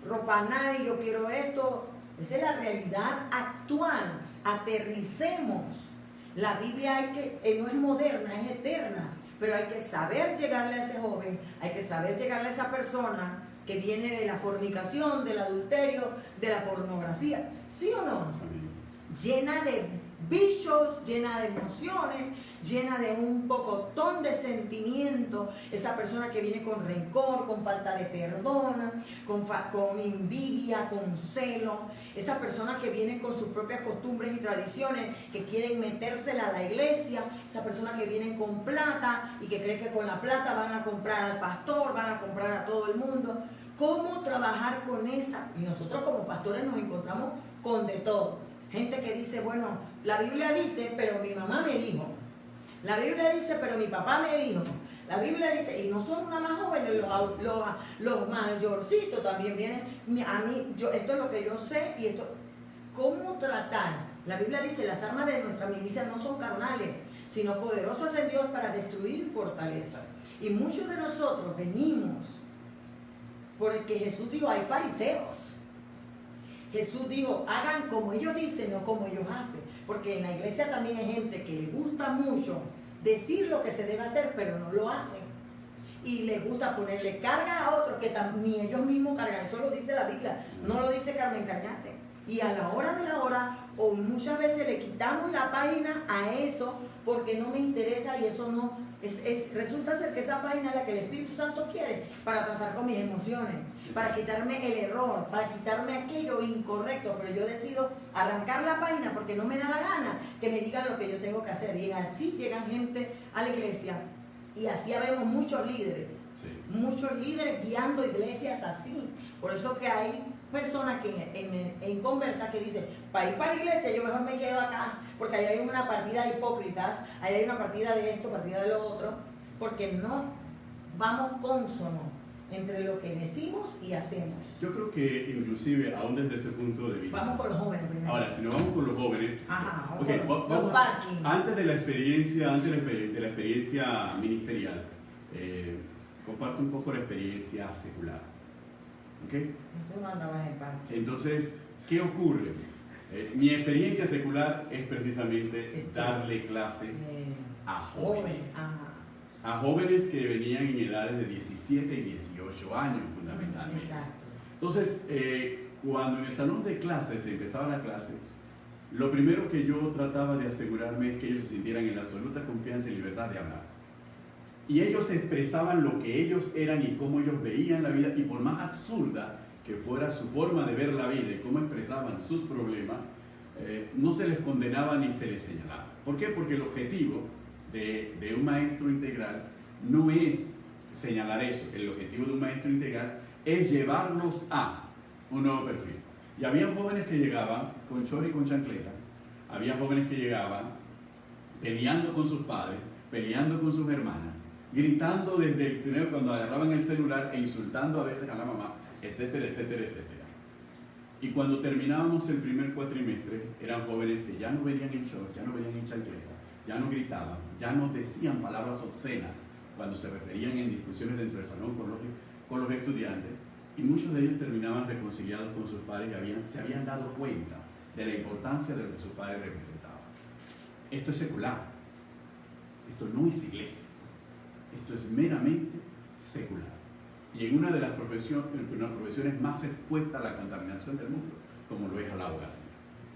Speaker 2: ropa nice, yo quiero esto. Esa es la realidad actual. Aterricemos. La Biblia no es moderna, es eterna, pero hay que saber llegarle a ese joven, hay que saber llegarle a esa persona que viene de la fornicación, del adulterio, de la pornografía, ¿sí o no? Llena de bichos, llena de emociones, llena de un pocotón de sentimientos, esa persona que viene con rencor, con falta de perdón, con envidia, con celo, esa persona que viene con sus propias costumbres y tradiciones, que quieren metérsela a la iglesia, esa persona que viene con plata y que cree que con la plata van a comprar al pastor, van a comprar a todo el mundo. ¿Cómo trabajar con esa? Y nosotros como pastores nos encontramos con de todo. Gente que dice, bueno, la Biblia dice, pero mi mamá me dijo. La Biblia dice, pero mi papá me dijo. La Biblia dice, y no son nada más jóvenes, los mayorcitos también vienen. A mí, esto es lo que yo sé y esto. ¿Cómo tratar? La Biblia dice, las armas de nuestra milicia no son carnales, sino poderosas en Dios para destruir fortalezas. Y muchos de nosotros venimos porque Jesús dijo, hay fariseos. Jesús dijo, hagan como ellos dicen, no como ellos hacen. Porque en la iglesia también hay gente que le gusta mucho decir lo que se debe hacer, pero no lo hacen. Y les gusta ponerle carga a otros que ni ellos mismos cargan. Eso lo dice la Biblia, no lo dice Carmen Cañate. Y a la hora de la hora, o muchas veces le quitamos la página a eso porque no me interesa y eso no... resulta ser que esa página es la que el Espíritu Santo quiere para tratar con mis emociones, para quitarme el error, para quitarme aquello incorrecto, pero yo decido arrancar la página porque no me da la gana que me digan lo que yo tengo que hacer. Y así llegan gente a la iglesia y así vemos muchos líderes, muchos líderes guiando iglesias así. Por eso que hay personas que en conversa que dicen, para ir para la iglesia yo mejor me quedo acá, porque ahí hay una partida de hipócritas, ahí hay una partida de esto, partida de lo otro, porque no vamos cónsonos entre lo que decimos y hacemos.
Speaker 1: Yo creo que inclusive, aún desde ese punto de vista...
Speaker 2: Vamos con los jóvenes primero.
Speaker 1: Ahora, si nos vamos con los jóvenes...
Speaker 2: Ajá,
Speaker 1: okay,
Speaker 2: los parking.
Speaker 1: Antes de la experiencia ministerial, comparte un poco la experiencia secular. ¿Okay?
Speaker 2: Tú no andabas en parking.
Speaker 1: Entonces, ¿qué ocurre? Mi experiencia secular es precisamente darle clase a jóvenes. A jóvenes que venían en edades de 17 y 18 años fundamentalmente.
Speaker 2: Exacto.
Speaker 1: Entonces, cuando en el salón de clases se empezaba la clase, lo primero que yo trataba de asegurarme es que ellos se sintieran en la absoluta confianza y libertad de hablar. Y ellos expresaban lo que ellos eran y cómo ellos veían la vida, y por más absurda que fuera su forma de ver la vida y cómo expresaban sus problemas, no se les condenaba ni se les señalaba. ¿Por qué? Porque el objetivo de un maestro integral no es señalar eso. El objetivo de un maestro integral es llevarlos a un nuevo perfil. Y había jóvenes que llegaban con chor y con chancleta, había jóvenes que llegaban peleando con sus padres, peleando con sus hermanas, gritando desde el trineo cuando agarraban el celular e insultando a veces a la mamá, etcétera, etcétera, etcétera. Y cuando terminábamos el primer cuatrimestre, eran jóvenes que ya no venían en short, ya no venían en chancleta, ya no gritaban, ya no decían palabras obscenas cuando se referían en discusiones dentro del salón con los estudiantes, y muchos de ellos terminaban reconciliados con sus padres que se habían dado cuenta de la importancia de lo que sus padres representaban. Esto es secular, esto no es iglesia, esto es meramente secular. Y en una de las profesiones más expuestas a la contaminación del mundo, como lo es la abogacía.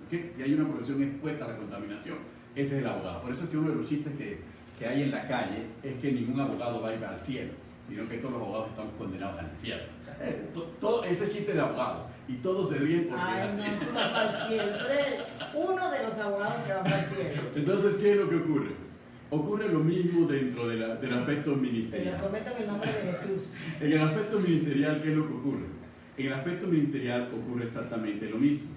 Speaker 1: ¿Okay? Si hay una profesión expuesta a la contaminación, ese es el abogado. Por eso es que uno de los chistes que hay en la calle es que ningún abogado va a ir al cielo, sino que todos los abogados estamos condenados al infierno. Todo ese chiste de abogado. Y todos se ríen porque...
Speaker 2: Ay, no, tú vas para el cielo. Tú eres uno de los abogados que va para el cielo.
Speaker 1: Entonces, ¿qué es lo que ocurre? Ocurre lo mismo dentro del aspecto ministerial.
Speaker 2: Te lo prometo en el nombre de Jesús.
Speaker 1: En el aspecto ministerial, ¿qué es lo que ocurre? En el aspecto ministerial ocurre exactamente lo mismo.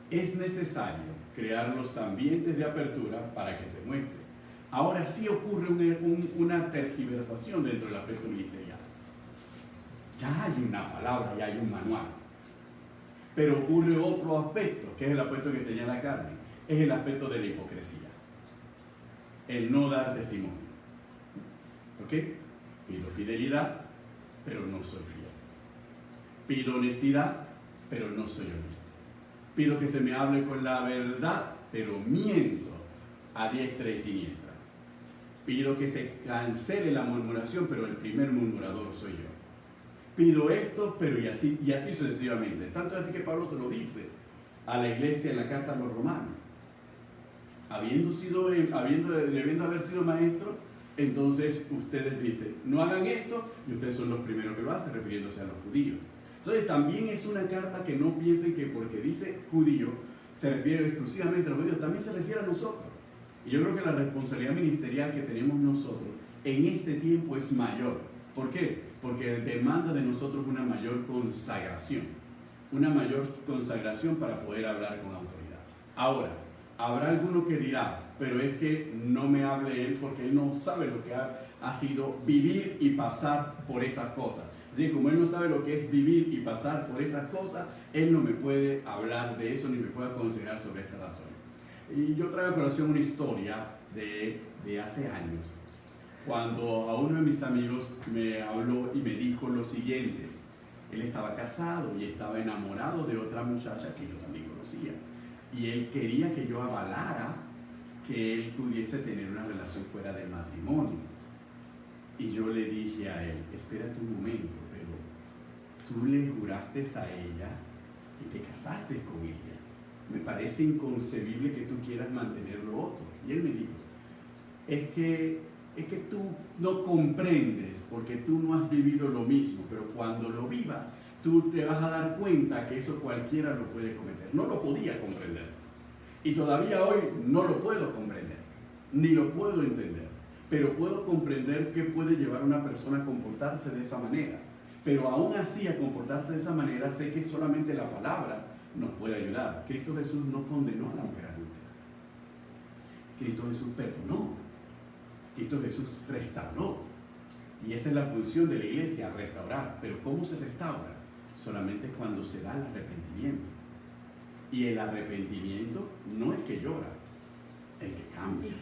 Speaker 1: Es necesario crear los ambientes de apertura para que se muestre. Ahora sí ocurre una tergiversación dentro del aspecto ministerial. Ya hay una palabra, ya hay un manual. Pero ocurre otro aspecto, que es el aspecto que señala Carmen, es el aspecto de la hipocresía. El no dar testimonio. ¿Ok? Pido fidelidad, pero no soy fiel. Pido honestidad, pero no soy honesto. Pido que se me hable con la verdad, pero miento a diestra y siniestra. Pido que se cancele la murmuración, pero el primer murmurador soy yo. Pido esto, pero y así sucesivamente. Tanto así que Pablo se lo dice a la iglesia en la carta a los romanos. Debiendo haber sido maestro, entonces ustedes dicen, no hagan esto, y ustedes son los primeros que lo hacen, refiriéndose a los judíos. Entonces también es una carta que no piensen que porque dice judío, se refiere exclusivamente a los judíos, también se refiere a nosotros. Y yo creo que la responsabilidad ministerial que tenemos nosotros en este tiempo es mayor. ¿Por qué? Porque demanda de nosotros una mayor consagración. Una mayor consagración para poder hablar con autoridad. Ahora, habrá alguno que dirá, pero es que no me hable él porque él no sabe lo que ha sido vivir y pasar por esas cosas. Así que como él no sabe lo que es vivir y pasar por esas cosas, él no me puede hablar de eso ni me puede aconsejar sobre estas razones. Y yo traigo a colación una historia de hace años, cuando a uno de mis amigos me habló y me dijo lo siguiente. Él estaba casado y estaba enamorado de otra muchacha que yo también conocía. Y él quería que yo avalara que él pudiese tener una relación fuera del matrimonio. Y yo le dije a él, espérate un momento, pero tú le juraste a ella y te casaste con ella. Me parece inconcebible que tú quieras mantener lo otro. Y él me dijo, es que tú no comprendes porque tú no has vivido lo mismo, pero cuando lo vivas, tú te vas a dar cuenta que eso cualquiera lo puede cometer. No lo podía comprender. Y todavía hoy no lo puedo comprender, ni lo puedo entender. Pero puedo comprender qué puede llevar a una persona a comportarse de esa manera. Pero aún así, a comportarse de esa manera, sé que solamente la palabra nos puede ayudar. Cristo Jesús no condenó a la mujer adúltera. Cristo Jesús perdonó. Cristo Jesús restauró. Y esa es la función de la iglesia, restaurar. Pero ¿cómo se restaura? Solamente cuando se da el arrepentimiento. Y el arrepentimiento no es el que llora, el que cambia.
Speaker 2: ¿Y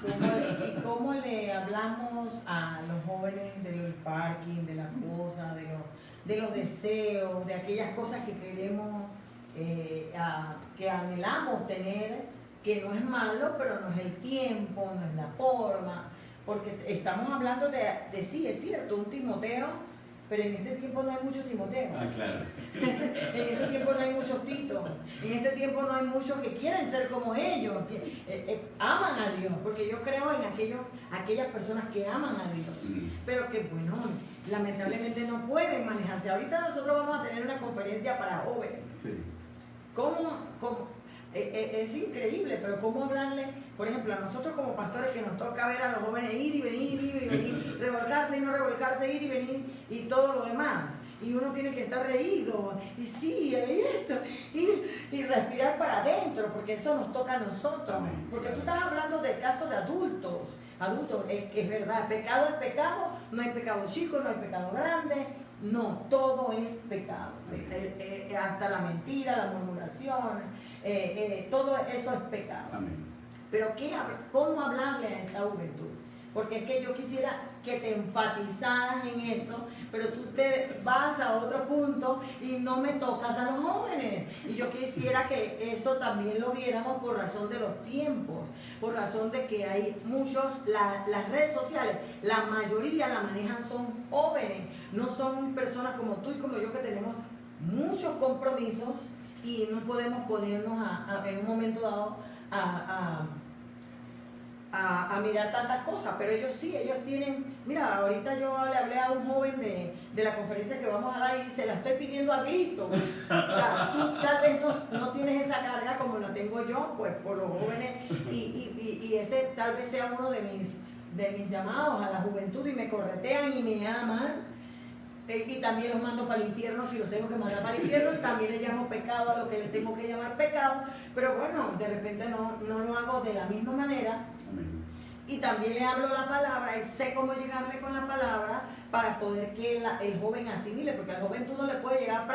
Speaker 2: cómo le hablamos a los jóvenes del parking, de las cosas, de los deseos, de aquellas cosas que queremos, que anhelamos tener, que no es malo, pero no es el tiempo, no es la forma? Porque estamos hablando de sí, es cierto, un Timoteo, pero en este tiempo no hay muchos Timoteos.
Speaker 1: Ah, claro.
Speaker 2: En este tiempo no hay muchos Titos. En este tiempo no hay muchos que quieren ser como ellos, aman a Dios, porque yo creo en aquellas personas que aman a Dios, pero que, bueno, lamentablemente no pueden manejarse. Ahorita nosotros vamos a tener una conferencia para jóvenes.
Speaker 1: Sí.
Speaker 2: Es increíble, pero ¿cómo hablarle? Por ejemplo, a nosotros como pastores que nos toca ver a los jóvenes ir y venir, revolcarse y no revolcarse, ir y venir y todo lo demás. Y uno tiene que estar reído, y sí, y esto, y respirar para adentro, porque eso nos toca a nosotros. Porque tú estás hablando de casos de adultos, es verdad, pecado es pecado, no hay pecado chico, no hay pecado grande, no, todo es pecado. Hasta la mentira, la murmuración. Todo eso es pecado.
Speaker 1: Amén.
Speaker 2: Pero ¿cómo hablarle a esa juventud? Porque es que yo quisiera que te enfatizaras en eso, pero tú te vas a otro punto y no me tocas a los jóvenes. Y yo quisiera que eso también lo viéramos por razón de los tiempos, por razón de que hay muchos, las redes sociales, la mayoría la manejan son jóvenes, no son personas como tú y como yo que tenemos muchos compromisos y no podemos ponernos en un momento dado a mirar tantas cosas, pero ellos sí, ellos tienen, mira, ahorita yo le hablé a un joven de la conferencia que vamos a dar y se la estoy pidiendo a grito. O sea, tú tal vez no tienes esa carga como la tengo yo, pues por los jóvenes, y ese tal vez sea uno de mis llamados a la juventud, y me corretean y me aman. Y también los mando para el infierno si los tengo que mandar para el infierno, y también les llamo pecado a lo que les tengo que llamar pecado, pero bueno, de repente no lo hago de la misma manera.
Speaker 1: Amén.
Speaker 2: Y también le hablo la palabra y sé cómo llegarle con la palabra para poder que el joven asimile, porque al joven tú no le puedes llegar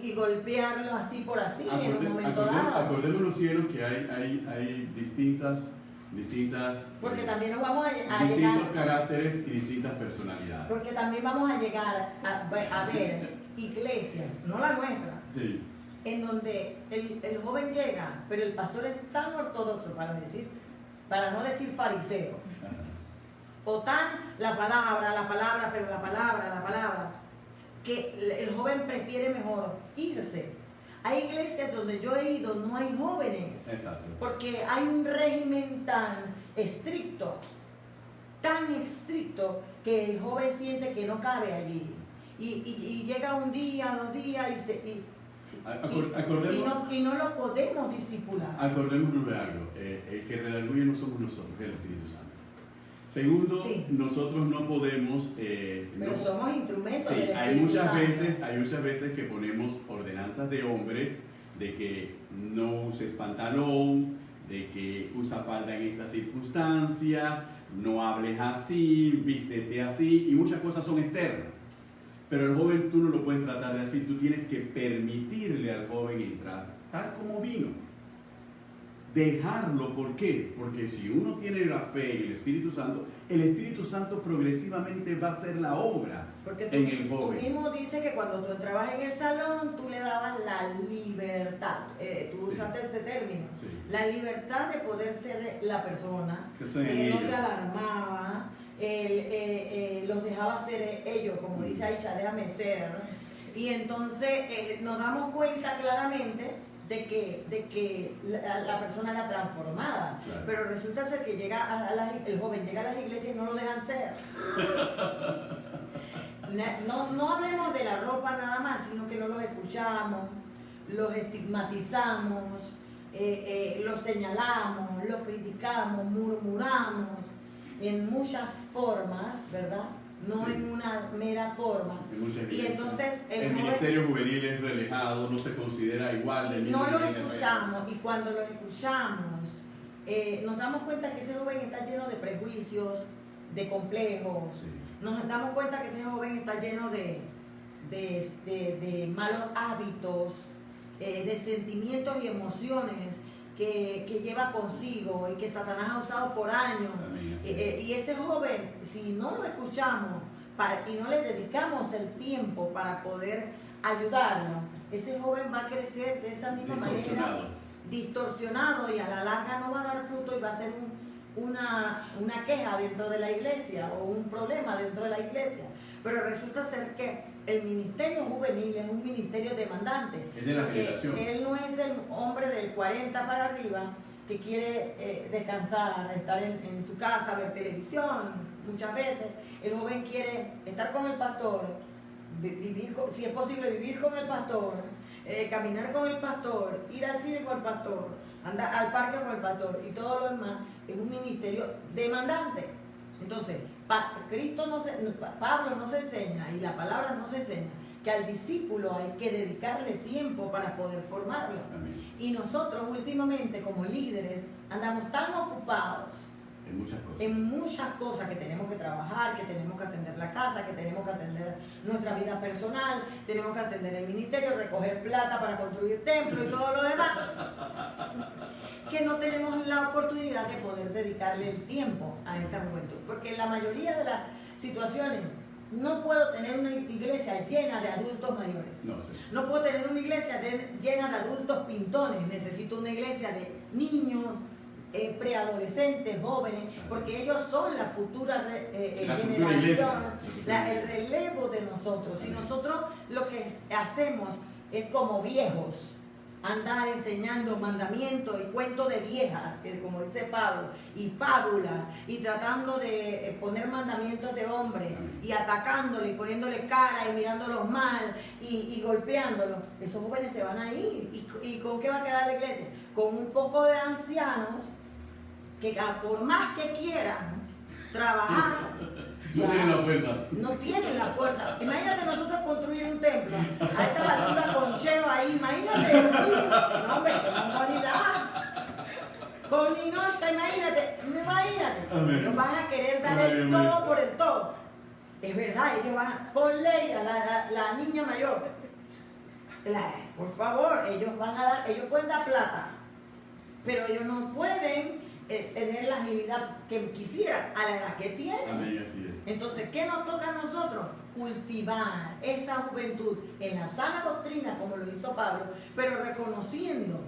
Speaker 2: y golpearlo así por así en un momento dado.
Speaker 1: Acordémonos, cielo, que hay distintas
Speaker 2: porque también nos vamos a
Speaker 1: distintos
Speaker 2: llegar,
Speaker 1: caracteres y distintas personalidades.
Speaker 2: porque también vamos a llegar a ver iglesias, no la nuestra,
Speaker 1: sí,
Speaker 2: en donde el joven llega, pero el pastor es tan ortodoxo, para no decir fariseo, o tan la palabra, que el joven prefiere mejor irse. Hay iglesias donde yo he ido, no hay jóvenes.
Speaker 1: Exacto.
Speaker 2: Porque hay un régimen tan estricto, que el joven siente que no cabe allí. Y llega un día, 2 días y no lo podemos discipular.
Speaker 1: Acordémonos de algo, el que redarguye no somos nosotros, es el Espíritu Santo. Segundo, sí, nosotros no podemos...
Speaker 2: pero somos instrumentos
Speaker 1: sí,
Speaker 2: del Espíritu Santo.
Speaker 1: Hay muchas veces que ponemos ordenanzas de hombres de que no uses pantalón, de que usa falda en esta circunstancia, no hables así, vístete así, y muchas cosas son externas. Pero el joven tú no lo puedes tratar de así, tú tienes que permitirle al joven entrar tal como vino. Dejarlo, ¿por qué? Porque si uno tiene la fe en el Espíritu Santo progresivamente va a hacer la obra en el joven.
Speaker 2: Tú mismo dices que cuando tú entrabas en el salón, tú le dabas la libertad, tú usaste ese término,
Speaker 1: sí,
Speaker 2: la libertad de poder ser la persona, no te alarmaba, los dejaba ser ellos, como dice Aicha, déjame ser, y entonces nos damos cuenta claramente de que la persona era transformada, claro, pero resulta ser que el joven llega a las iglesias y no lo dejan ser. No hablemos de la ropa nada más, sino que no los escuchamos, los estigmatizamos, los señalamos, los criticamos, murmuramos en muchas formas, ¿verdad? No, sí, en una mera forma. Y entonces el
Speaker 1: ministerio juvenil es relajado, no se considera igual del mismo.
Speaker 2: No lo escuchamos, y cuando lo escuchamos nos damos cuenta que ese joven está lleno de prejuicios, de complejos, sí, nos damos cuenta que ese joven está lleno de malos hábitos, de sentimientos y emociones que lleva consigo y que Satanás ha usado por años. Y ese joven, si no lo escuchamos y no le dedicamos el tiempo para poder ayudarlo, ese joven va a crecer de esa misma manera, distorsionado, y a la larga no va a dar fruto y va a ser una queja dentro de la iglesia o un problema dentro de la iglesia. Pero resulta ser que el ministerio juvenil es un ministerio demandante.
Speaker 1: Es de la generación.
Speaker 2: Él no es el hombre del 40 para arriba que quiere descansar, estar en su casa, ver televisión muchas veces. El joven quiere estar con el pastor, si es posible vivir con el pastor, caminar con el pastor, ir al cine con el pastor, andar al parque con el pastor, y todo lo demás. Es un ministerio demandante. Entonces, Pablo nos enseña, y la palabra nos enseña, que al discípulo hay que dedicarle tiempo para poder formarlo.
Speaker 1: Amén.
Speaker 2: Y nosotros últimamente como líderes andamos tan ocupados en muchas cosas que tenemos que trabajar, que tenemos que atender la casa, que tenemos que atender nuestra vida personal, tenemos que atender el ministerio, recoger plata para construir templos y todo lo demás, que no tenemos la oportunidad de poder dedicarle el tiempo a esa juventud. Porque en la mayoría de las situaciones no puedo tener una iglesia llena de adultos mayores. No puedo tener una iglesia llena de adultos pintones. Necesito una iglesia de niños, preadolescentes, jóvenes, porque ellos son la futura generación, el relevo de nosotros. Si nosotros lo que hacemos es como viejos, andar enseñando mandamientos y cuentos de viejas, que como dice Pablo, y fábulas, y tratando de poner mandamientos de hombre, y atacándolo, y poniéndole cara, y mirándolos mal, y golpeándolos, esos jóvenes se van a ir. ¿Y con qué va a quedar la iglesia? Con un poco de ancianos que por más que quieran trabajar, no tienen la fuerza. Imagínate nosotros construir un templo a esta altura con Cheo ahí, imagínate. No, hombre, con cualidad. Con Ninochka, imagínate. Ellos van a querer dar el todo por el todo. Es verdad, ellos van con Leida, la niña mayor. Por favor, ellos pueden dar plata, pero ellos no pueden tener la agilidad que quisieran a la edad que tienen.
Speaker 1: Amén, así es.
Speaker 2: Entonces, ¿qué nos toca a nosotros? Cultivar esa juventud en la sana doctrina, como lo hizo Pablo, pero reconociendo.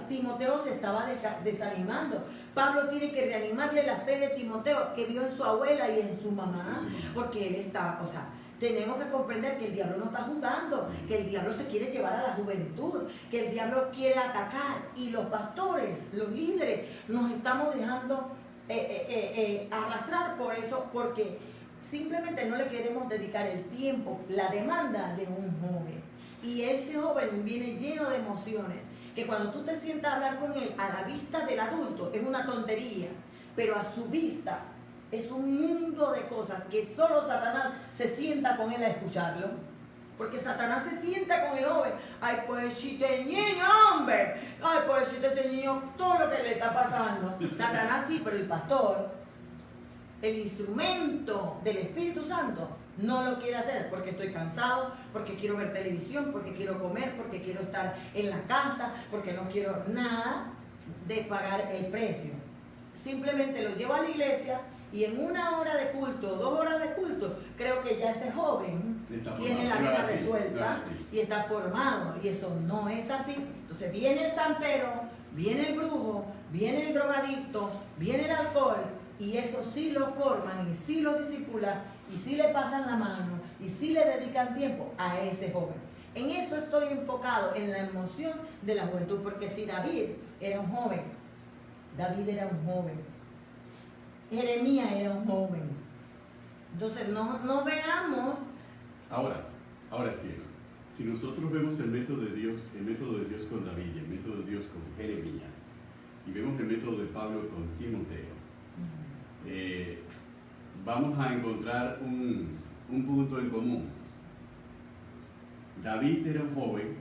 Speaker 2: Timoteo se estaba desanimando. Pablo tiene que reanimarle la fe de Timoteo, que vio en su abuela y en su mamá, porque él estaba, o sea, tenemos que comprender que el diablo no está jugando, que el diablo se quiere llevar a la juventud, que el diablo quiere atacar, y los pastores, los líderes, nos estamos dejando arrastrar por eso, porque simplemente no le queremos dedicar el tiempo, la demanda de un joven. Y ese joven viene lleno de emociones, que cuando tú te sientas a hablar con él a la vista del adulto es una tontería, pero a su vista es un mundo de cosas que solo Satanás se sienta con él a escucharlo. Porque Satanás se sienta con el joven. Ay, pobrecito el niño, hombre. Ay, pobrecito este niño, todo lo que le está pasando. Satanás sí, pero el pastor, el instrumento del Espíritu Santo, no lo quiere hacer porque estoy cansado, porque quiero ver televisión, porque quiero comer, porque quiero estar en la casa, porque no quiero nada de pagar el precio. Simplemente lo llevo a la iglesia y en 1 hora de culto, 2 horas de culto, creo que ya ese joven tiene la vida resuelta y está formado. Y eso no es así. Entonces viene el santero, viene el brujo, viene el drogadicto, viene el alcohol, y eso sí lo forman y sí lo discipulan y sí le pasan la mano y sí le dedican tiempo a ese joven. En eso estoy enfocado, en la emoción de la juventud, porque si David era un joven, Jeremías era un joven. Entonces no veamos.
Speaker 1: Ahora sí, si nosotros vemos el método de Dios con David, el método de Dios con Jeremías, y vemos el método de Pablo con Timoteo, vamos a encontrar un punto en común. David era un joven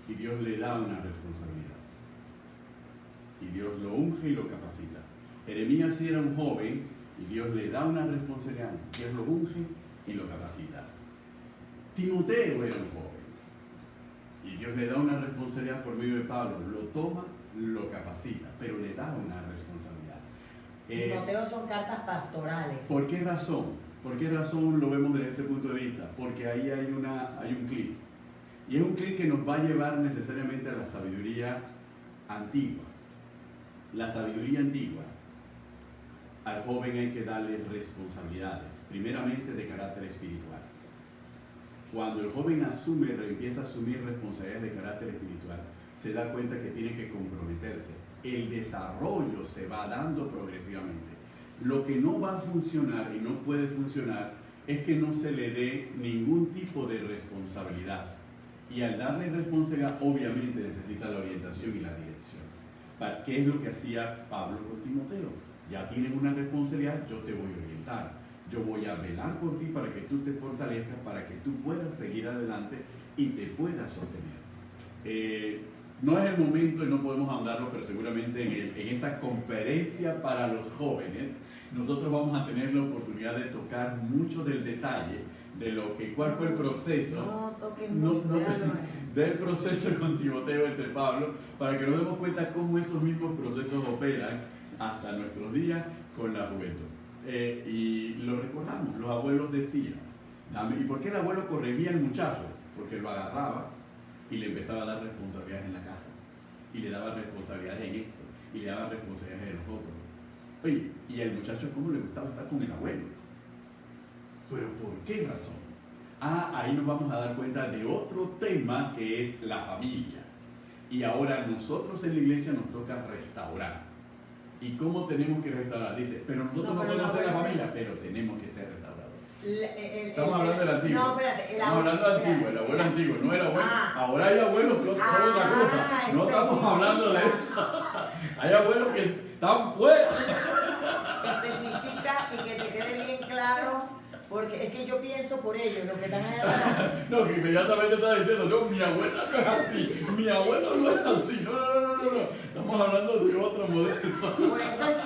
Speaker 1: y Dios le da una responsabilidad. Y Dios lo unge y lo capacita. Jeremías era un joven y Dios le da una responsabilidad. Dios lo unge y lo capacita. Timoteo era un joven y Dios le da una responsabilidad por medio de Pablo. Lo toma, lo capacita, pero le da una responsabilidad.
Speaker 2: Timoteo son cartas pastorales.
Speaker 1: ¿Por qué razón? ¿Por qué razón lo vemos desde ese punto de vista? Porque ahí hay un clic. Y es un clic que nos va a llevar necesariamente a la sabiduría antigua. La sabiduría antigua, al joven hay que darle responsabilidades, primeramente de carácter espiritual. Cuando el joven empieza a asumir responsabilidades de carácter espiritual, se da cuenta que tiene que comprometerse. El desarrollo se va dando progresivamente. Lo que no va a funcionar y no puede funcionar es que no se le dé ningún tipo de responsabilidad. Y al darle responsabilidad, obviamente necesita la orientación y la dirección. ¿Qué es lo que hacía Pablo con Timoteo? Ya tienes una responsabilidad, yo te voy a orientar. Yo voy a velar por ti para que tú te fortalezcas, para que tú puedas seguir adelante y te puedas sostener. No es el momento y no podemos ahondarlo, pero seguramente en esa conferencia para los jóvenes, nosotros vamos a tener la oportunidad de tocar mucho del detalle de cuál fue el proceso del proceso con Timoteo entre Pablo, para que nos demos cuenta cómo esos mismos procesos operan hasta nuestros días con la juventud. Y lo recordamos, los abuelos decían, ¿y por qué el abuelo corregía al muchacho? Porque lo agarraba y le empezaba a dar responsabilidades en la casa, y le daba responsabilidades en esto, y le daba responsabilidades en los otros. Oye, y al muchacho cómo le gustaba estar con el abuelo. ¿Pero por qué razón? Ahí nos vamos a dar cuenta de otro tema que es la familia. Y ahora nosotros en la iglesia nos toca restaurar. ¿Y cómo tenemos que restaurar? Dice, pero nosotros no podemos ser la familia, pero tenemos que ser restauradores. Estamos hablando del antiguo.
Speaker 2: No, espérate.
Speaker 1: Estamos hablando del antiguo, el abuelo antiguo, no el abuelo. Ahora hay abuelos que son otra cosa. No estamos hablando de eso. Hay abuelos que están fuera.
Speaker 2: Especifica y que te quede bien claro, porque es que yo pienso por ellos, los que están allá atrás.
Speaker 1: No, que inmediatamente está diciendo, no, mi abuela no es así, mi abuelo no es así. No. Estamos hablando de otro modelo.
Speaker 2: Por eso es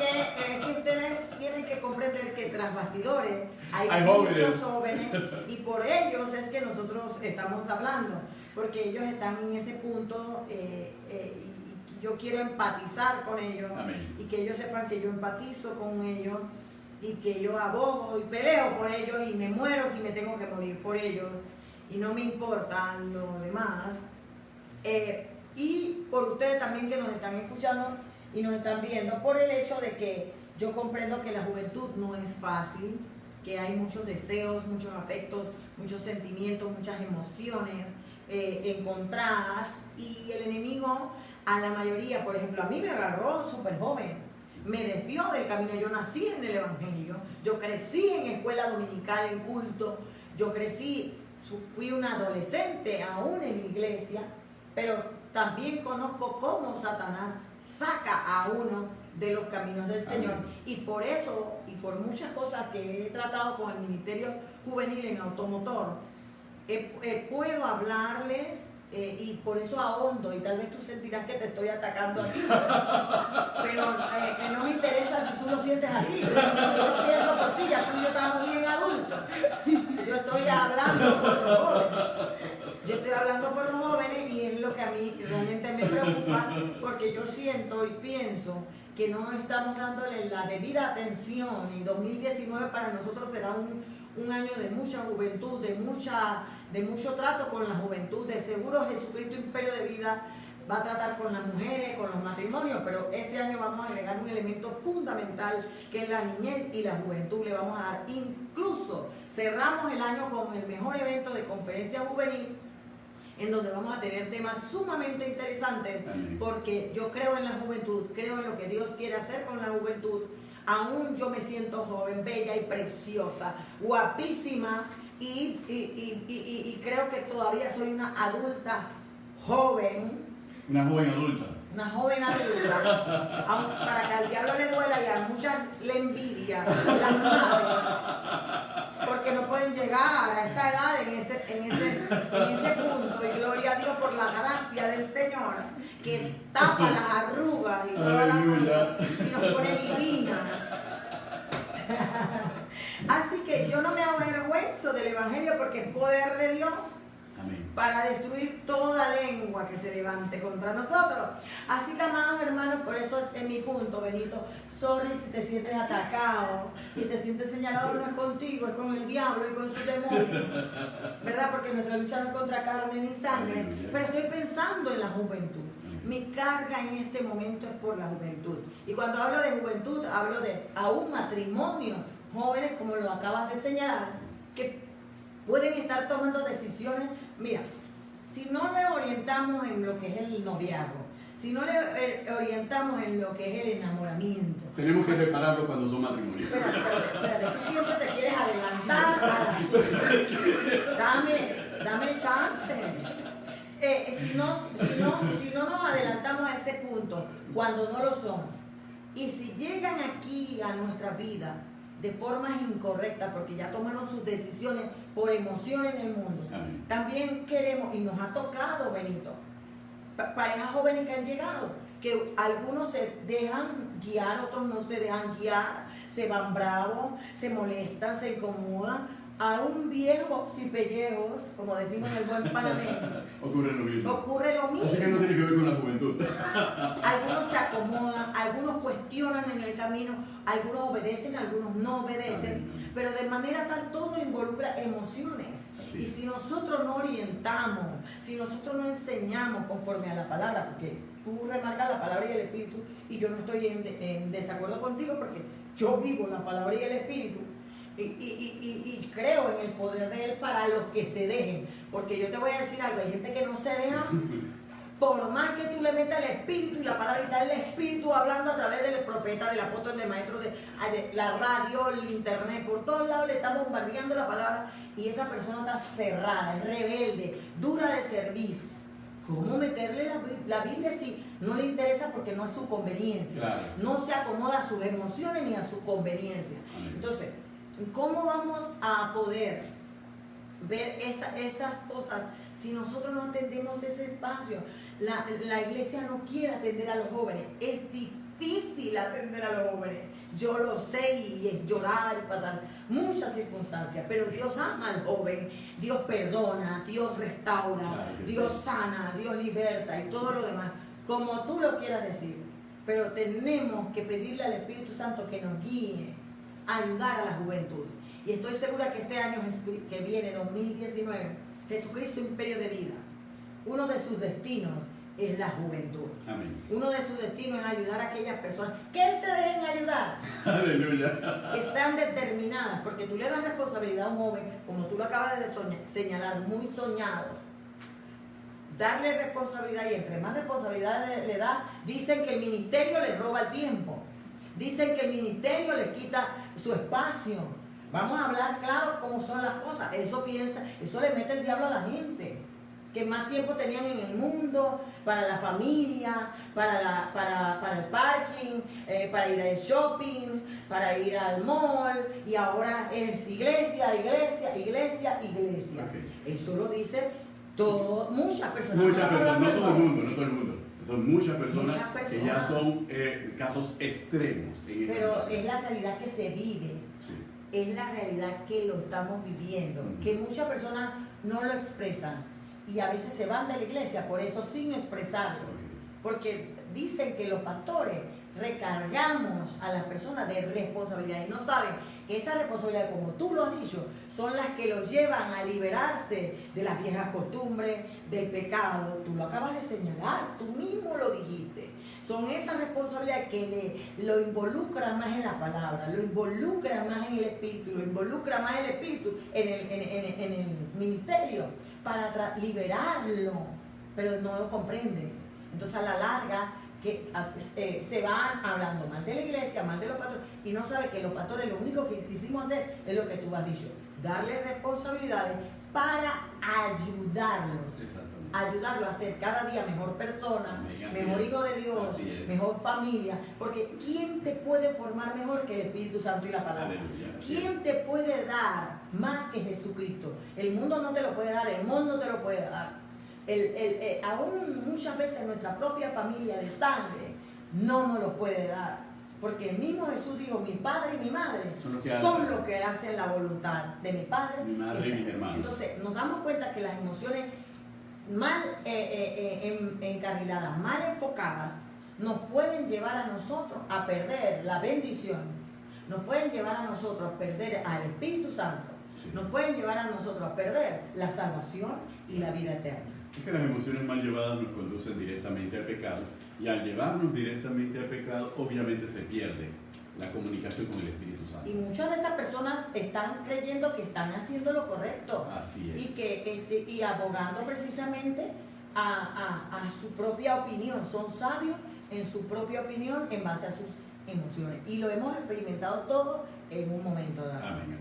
Speaker 2: que ustedes tienen que comprender que tras bastidores hay
Speaker 1: muchos
Speaker 2: jóvenes y por ellos es que nosotros estamos hablando, porque ellos están en ese punto y yo quiero empatizar con ellos.
Speaker 1: Amén.
Speaker 2: Y que ellos sepan que yo empatizo con ellos y que yo abogo y peleo por ellos y me muero si me tengo que morir por ellos y no me importa lo demás. Y por ustedes también que nos están escuchando y nos están viendo, por el hecho de que yo comprendo que la juventud no es fácil, que hay muchos deseos, muchos afectos, muchos sentimientos, muchas emociones encontradas, y el enemigo a la mayoría, por ejemplo, a mí me agarró súper joven, me desvió del camino. Yo nací en el Evangelio, yo crecí en escuela dominical, en culto, yo crecí, fui una adolescente aún en la iglesia, pero también conozco cómo Satanás saca a uno de los caminos del Señor. Y por eso, y por muchas cosas que he tratado con el Ministerio Juvenil en Automotor, puedo hablarles y por eso ahondo, y tal vez tú sentirás que te estoy atacando a ti, pero no me interesa si tú lo sientes así. Yo pienso por ti, ya tú y yo estamos bien adultos. Yo estoy hablando por los jóvenes. Yo estoy hablando por los jóvenes y es lo que a mí realmente me preocupa, porque yo siento y pienso que no estamos dándole la debida atención, y 2019 para nosotros será un año de mucha juventud, de mucho trato con la juventud. De seguro Jesucristo Imperio de Vida va a tratar con las mujeres, con los matrimonios, pero este año vamos a agregar un elemento fundamental que es la niñez y la juventud. Le vamos a dar, incluso cerramos el año con el mejor evento de conferencia juvenil, en donde vamos a tener temas sumamente interesantes, porque yo creo en la juventud, creo en lo que Dios quiere hacer con la juventud. Aún yo me siento joven, bella y preciosa, guapísima, y creo que todavía soy una adulta joven.
Speaker 1: Una joven adulta.
Speaker 2: Una joven adulta, para que al diablo le duela y a muchas le envidia las madres, porque no pueden llegar a esta edad en ese punto. Y gloria a Dios por la gracia del Señor, que tapa las arrugas y todas las cosas y nos pone divinas. Así que yo no me avergüenzo del Evangelio, porque es poder de Dios para destruir toda lengua que se levante contra nosotros. Así que, amados hermanos, por eso es mi punto, Benito. Sorry si te sientes atacado, si te sientes señalado, no es contigo, es con el diablo y con sus demonios, ¿verdad? Porque nuestra lucha no es contra carne ni sangre, pero estoy pensando en la juventud. Mi carga en este momento es por la juventud. Y cuando hablo de juventud, hablo de aún matrimonio, jóvenes, como lo acabas de señalar, que pueden estar tomando decisiones. Mira, si no le orientamos en lo que es el noviazgo, si no le orientamos en lo que es el enamoramiento,
Speaker 1: tenemos que repararlo cuando son matrimonios.
Speaker 2: Espérate, tú siempre te quieres adelantar a la cita. Dame chance. Si no nos adelantamos a ese punto, cuando no lo son, y si llegan aquí a nuestra vida de formas incorrectas, porque ya tomaron sus decisiones por emoción en el mundo.
Speaker 1: Amén.
Speaker 2: También queremos, y nos ha tocado, Benito, parejas jóvenes que han llegado, que algunos se dejan guiar, otros no se dejan guiar, se van bravos, se molestan, se incomodan, a un viejo sin pellejos, como decimos en el buen panameño.
Speaker 1: Ocurre lo mismo.
Speaker 2: Así
Speaker 1: que no tiene que ver con la juventud.
Speaker 2: Algunos se acomodan, algunos cuestionan en el camino, algunos obedecen, algunos no obedecen, pero de manera tal todo involucra emociones. Así. Y si nosotros no orientamos, si nosotros no enseñamos conforme a la palabra, porque tú remarcas la palabra y el espíritu, y yo no estoy en desacuerdo contigo, porque yo vivo la palabra y el espíritu, y creo en el poder de Él para los que se dejen. Porque yo te voy a decir algo, hay gente que no se deja, por más que tú le metas el espíritu y la palabra, y está el espíritu hablando a través del profeta, del apóstol, del maestro, de la radio, el internet, por todos lados le están bombardeando la palabra, y esa persona está cerrada, es rebelde, dura de servicio. ¿Cómo meterle la Biblia si no le interesa, porque no es su conveniencia? Claro. No se acomoda a sus emociones ni a su conveniencia. Entonces, ¿cómo vamos a poder ver esas cosas si nosotros no atendemos ese espacio? La iglesia no quiere atender a los jóvenes. Es difícil atender a los jóvenes. yo lo sé, y es llorar y pasar muchas circunstancias, pero Dios ama al joven, Dios perdona, Dios restaura, claro, Dios sana, Dios liberta y todo lo demás, como tú lo quieras decir. Pero tenemos que pedirle al Espíritu Santo que nos guíe a ayudar a la juventud. Y estoy segura que este año que viene, 2019, Jesucristo Imperio de Vida, uno de sus destinos es la juventud.
Speaker 1: Amén.
Speaker 2: Uno de sus destinos es ayudar a aquellas personas que se dejen ayudar.
Speaker 1: Aleluya.
Speaker 2: Que están determinadas, porque tú le das responsabilidad a un joven, como tú lo acabas de señalar, muy soñado. Darle responsabilidad, y entre más responsabilidad le da, dicen que el ministerio le roba el tiempo. Dicen que el ministerio le quita su espacio. Vamos a hablar claro cómo son las cosas. Eso le mete el diablo a la gente. Que más tiempo tenían en el mundo, para la familia, para el parking, para ir al shopping, para ir al mall, y ahora es iglesia. Okay. Eso lo dicen muchas personas.
Speaker 1: Muchas personas, no todo el mundo. Son muchas personas que ya son casos extremos.
Speaker 2: Pero es la realidad que se vive.
Speaker 1: Sí.
Speaker 2: Es la realidad que lo estamos viviendo. Que muchas personas no lo expresan. Y a veces se van de la iglesia por eso, sin expresarlo. Porque dicen que los pastores recargamos a las personas de responsabilidad y no saben que esa responsabilidad, como tú lo has dicho, son las que los llevan a liberarse de las viejas costumbres, del pecado. Tú lo acabas de señalar, tú mismo lo dijiste. Son esas responsabilidades que lo involucran más en la palabra, lo involucran más en el espíritu, lo involucra más el espíritu en el ministerio para liberarlo, pero no lo comprende. Entonces a la larga se van hablando mal de la iglesia, mal de los pastores, y no sabe que los pastores lo único que quisimos hacer es lo que tú has dicho, darle responsabilidades para ayudarlo a ser cada día mejor persona, mejor hijo de Dios, mejor familia, porque ¿quién te puede formar mejor que el Espíritu Santo y la palabra?
Speaker 1: Aleluya,
Speaker 2: ¿Quién te puede dar más que Jesucristo? El mundo no te lo puede dar, el mundo no te lo puede dar. Aún muchas veces nuestra propia familia de sangre no nos lo puede dar, porque el mismo Jesús dijo, mi padre y mi madre son los que hacen la voluntad de mi padre,
Speaker 1: mi madre y mis hermanos.
Speaker 2: Entonces nos damos cuenta que las emociones mal encarriladas, mal enfocadas, nos pueden llevar a nosotros a perder la bendición, nos pueden llevar a nosotros a perder al Espíritu Santo, nos pueden llevar a nosotros a perder la salvación y la vida eterna.
Speaker 1: Es que las emociones mal llevadas nos conducen directamente al pecado, y al llevarnos directamente al pecado, obviamente se pierde la comunicación con el Espíritu Santo.
Speaker 2: Y muchas de esas personas están creyendo que están haciendo lo correcto.
Speaker 1: Así es.
Speaker 2: Y abogando precisamente a su propia opinión. Son sabios en su propia opinión en base a sus emociones. Y lo hemos experimentado todo en un momento dado.
Speaker 1: Amén.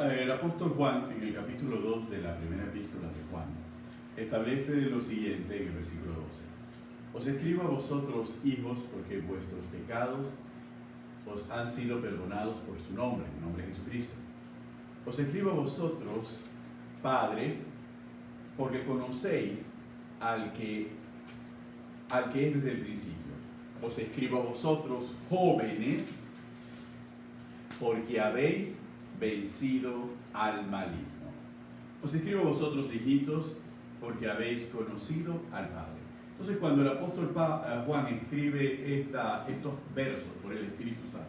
Speaker 1: El apóstol Juan, en el capítulo 2 de la primera epístola de Juan, establece lo siguiente en el versículo 12. Os escribo a vosotros, hijos, porque vuestros pecados os han sido perdonados por su nombre, en el nombre de Jesucristo. Os escribo a vosotros, padres, porque conocéis al que es desde el principio. Os escribo a vosotros, jóvenes, porque habéis vencido al maligno. Os escribo a vosotros, hijitos, porque habéis conocido al Padre. Entonces, cuando el apóstol Juan escribe estos versos por el Espíritu Santo,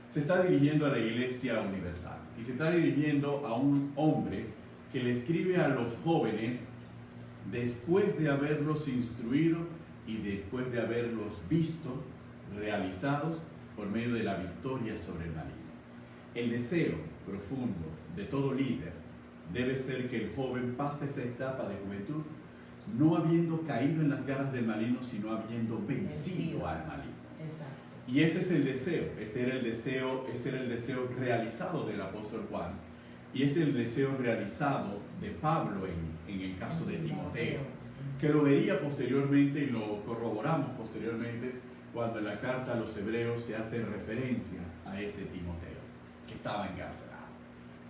Speaker 1: se está dirigiendo a la Iglesia Universal y se está dirigiendo a un hombre que le escribe a los jóvenes después de haberlos instruido y después de haberlos visto realizados por medio de la victoria sobre el maligno. El deseo profundo de todo líder debe ser que el joven pase esa etapa de juventud no habiendo caído en las garras del maligno, sino habiendo vencido al maligno.
Speaker 2: Exacto.
Speaker 1: Y ese es el deseo, ese era el deseo realizado del apóstol Juan, y es el deseo realizado de Pablo en el caso de Timoteo, que lo vería posteriormente y lo corroboramos posteriormente cuando en la carta a los hebreos se hace referencia a ese Timoteo que estaba encarcelado.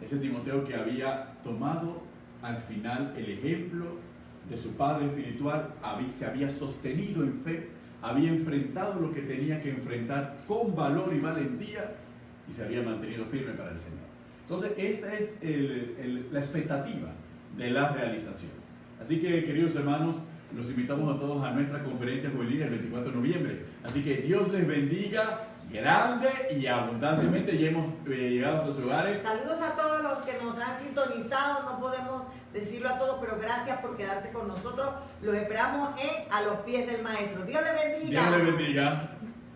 Speaker 1: Ese Timoteo que había tomado al final el ejemplo de su padre espiritual, se había sostenido en fe había enfrentado lo que tenía que enfrentar con valor y valentía y se había mantenido firme para el Señor. Entonces, esa es la expectativa de la realización. Así que, queridos hermanos, los invitamos a todos a nuestra conferencia juvenil el 24 de noviembre. Así que Dios les bendiga grande y abundantemente. Ya hemos llegado a los hogares.
Speaker 2: Saludos a todos los que nos han sintonizado. No podemos decirlo a todos, pero gracias por quedarse con nosotros. Los esperamos A los pies del Maestro. Dios les bendiga.
Speaker 1: Dios les bendiga.